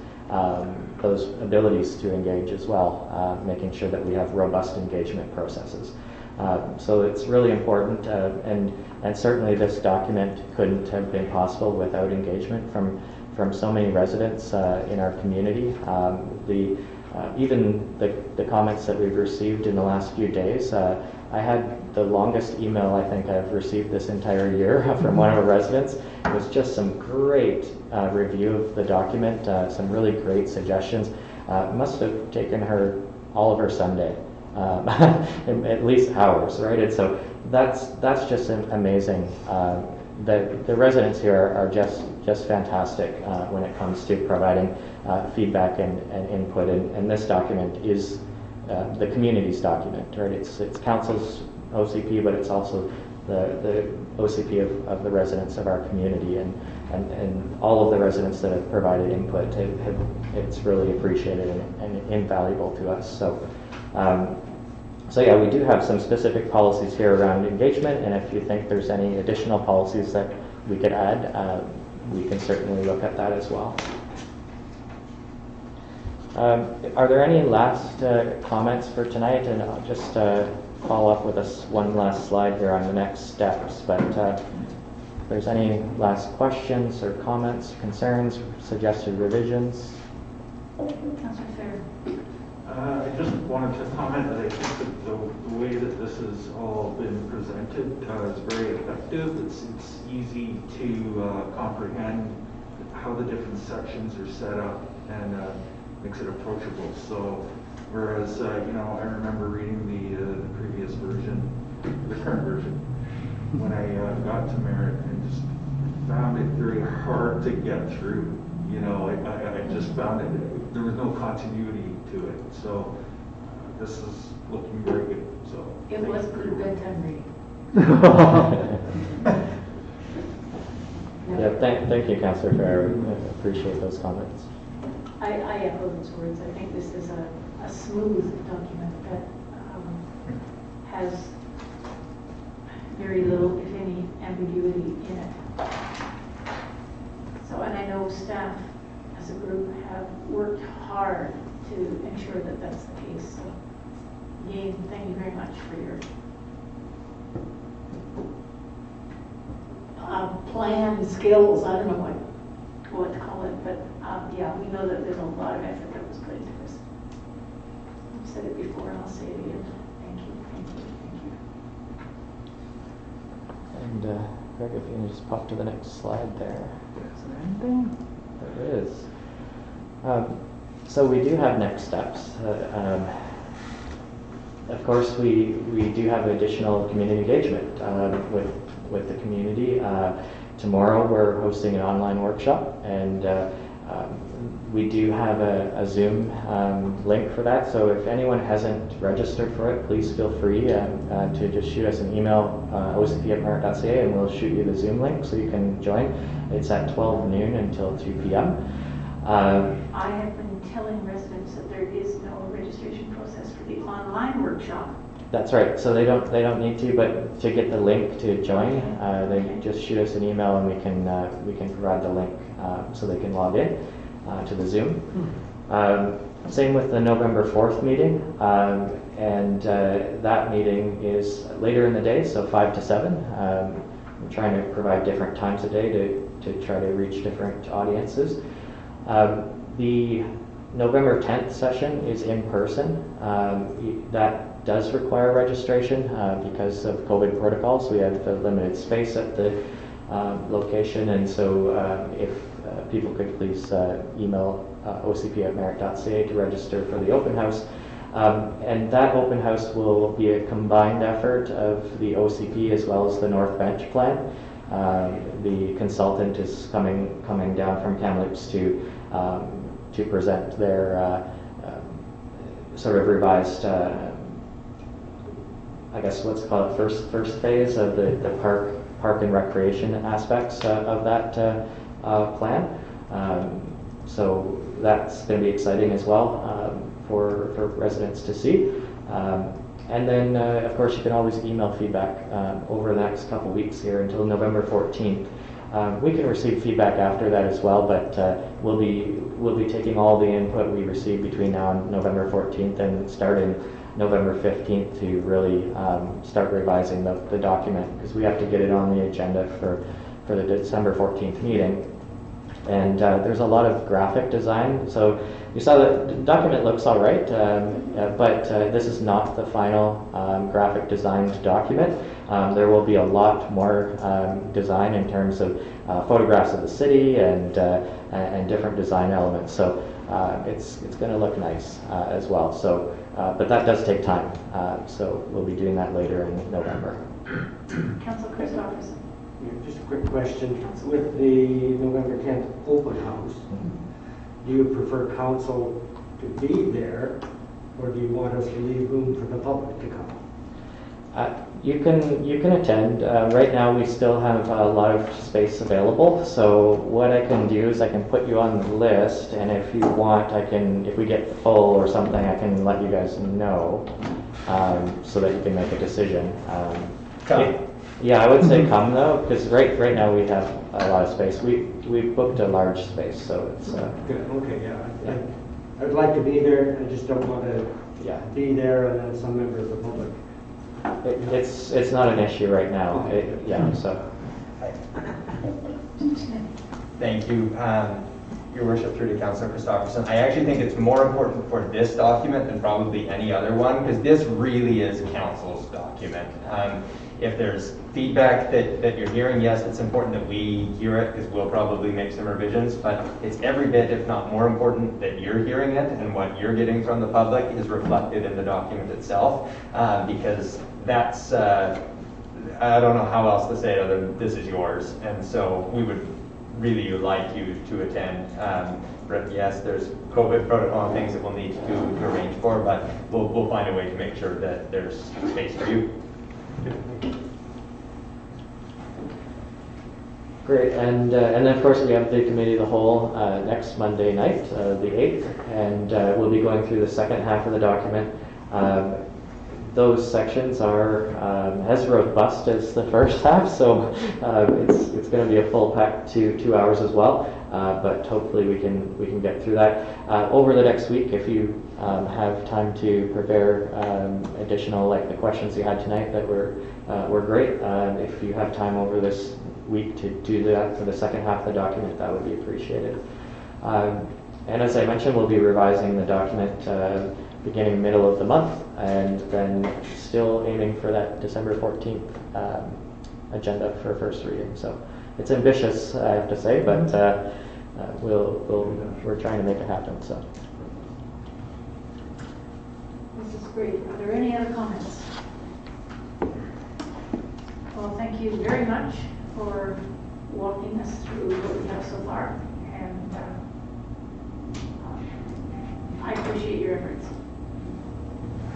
abilities to engage as well, making sure that we have robust engagement processes. So it's really important, and certainly this document couldn't have been possible without engagement from so many residents in our community. Even the comments that we've received in the last few days, I had the longest email I think I've received this entire year from one of our residents. It was just some great review of the document, some really great suggestions. It must have taken her all of her Sunday, at least hours, right? And so that's just amazing. The residents here are just fantastic when it comes to providing feedback and input, and this document is the community's document, right? It's council's OCP, but it's also the OCP of the residents of our community, and all of the residents that have provided input it's really appreciated and invaluable to us. So yeah, we do have some specific policies here around engagement, and if you think there's any additional policies that we could add, we can certainly look at that as well. Are there any last comments for tonight? And I'll just follow up with one last slide here on the next steps. But if there's any last questions or comments, concerns, suggested revisions? Councillor Fair. I just wanted to comment that I think that the way that this has all been presented is very effective. It's easy to comprehend how the different sections are set up, and makes it approachable. So whereas I remember reading the previous version, the current version, when I got to Merritt, and just found it very hard to get through. I just found it, there was no continuity to it. So this is looking very good. So It was good bedtime reading. Yeah, thank you, Councillor Fair. I appreciate those comments. I echo those words. I think this is a smooth document that has very little, if any, ambiguity in it. So, and I know staff has as a group have worked hard to ensure that that's the case. So, yay, and thank you very much for your plan skills. I don't know what to call it, but yeah, we know that there's a lot of effort that was put into this. I've said it before and I'll say it again. Thank you, thank you, thank you. And Greg, if you can just pop to the next slide there. Is there anything? There is. So we do have next steps. Of course, we do have additional community engagement with the community. Tomorrow we're hosting an online workshop, and we do have a Zoom link for that. So if anyone hasn't registered for it, please feel free to just shoot us an email, ocp@merritt.ca, and we'll shoot you the Zoom link so you can join. It's at 12 noon until 2 p.m. I have been telling residents that there is no registration process for the online workshop. That's right. So they don't need to, but to get the link to join, they just shoot us an email, and we can provide the link so they can log in to the Zoom. Same with the November 4th meeting, and that meeting is later in the day, so 5 to 7. We're trying to provide different times a day to try to reach different audiences. The November 10th session is in person. That does require registration because of COVID protocols. We have a limited space at the location, and so if people could please email ocp@merritt.ca to register for the open house. And that open house will be a combined effort of the OCP as well as the North Bench plan. The consultant is coming down from Kamloops to present their sort of revised, I guess let's call it first phase of the park and recreation aspects of that plan. So that's going to be exciting as well for residents to see. And then, of course, you can always email feedback over the next couple weeks here until November 14th. We can receive feedback after that as well, but we'll be taking all the input we receive between now and November 14th and starting November 15th to really start revising the document, because we have to get it on the agenda for the December 14th meeting. And there's a lot of graphic design. So you saw the document looks all right, but this is not the final graphic designed document. There will be a lot more design in terms of photographs of the city and different design elements. So it's going to look nice as well. So, but that does take time. So we'll be doing that later in November. Councillor Christopherson. Yeah, just a quick question. With the November 10th open house, do you prefer council to be there, or do you want us to leave room for the public to come? You can attend. Right now we still have a lot of space available, so what I can do is I can put you on the list, and if you want, if we get full or something, I can let you guys know so that you can make a decision. Yeah, I would say come though, because right now we have a lot of space. We've booked a large space, so it's Good. Okay, yeah. I'd like to be there. I just don't want to be there and then some member of the public. It's not an issue right now. So. Thank you, Your Worship, through to Councillor Christopherson. I actually think it's more important for this document than probably any other one, because this really is council's document. If there's feedback that you're hearing, yes, it's important that we hear it, because we'll probably make some revisions, but it's every bit, if not more important, that you're hearing it, and what you're getting from the public is reflected in the document itself, because that's, I don't know how else to say it other than this is yours, and so we would really like you to attend. But yes, there's COVID protocol and things that we'll need to arrange for, but we'll find a way to make sure that there's space for you. Great, and then of course we have the committee of the whole next Monday night, the 8th, and we'll be going through the second half of the document. Those sections are as robust as the first half, so it's going to be a full pack 2 hours as well. but hopefully we can get through that. Over the next week, if you have time to prepare additional, like the questions you had tonight that were great, if you have time over this week to do that for the second half of the document, that would be appreciated. And as I mentioned, we'll be revising the document beginning middle of the month, and then still aiming for that December 14th agenda for first reading. So it's ambitious, I have to say, but we're trying to make it happen. So This is great. Are there any other comments? Well, thank you very much for walking us through what we have so far, and I appreciate your efforts.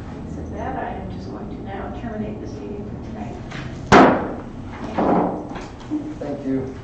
Having said that, I am just going to now terminate this meeting for tonight. Thank you.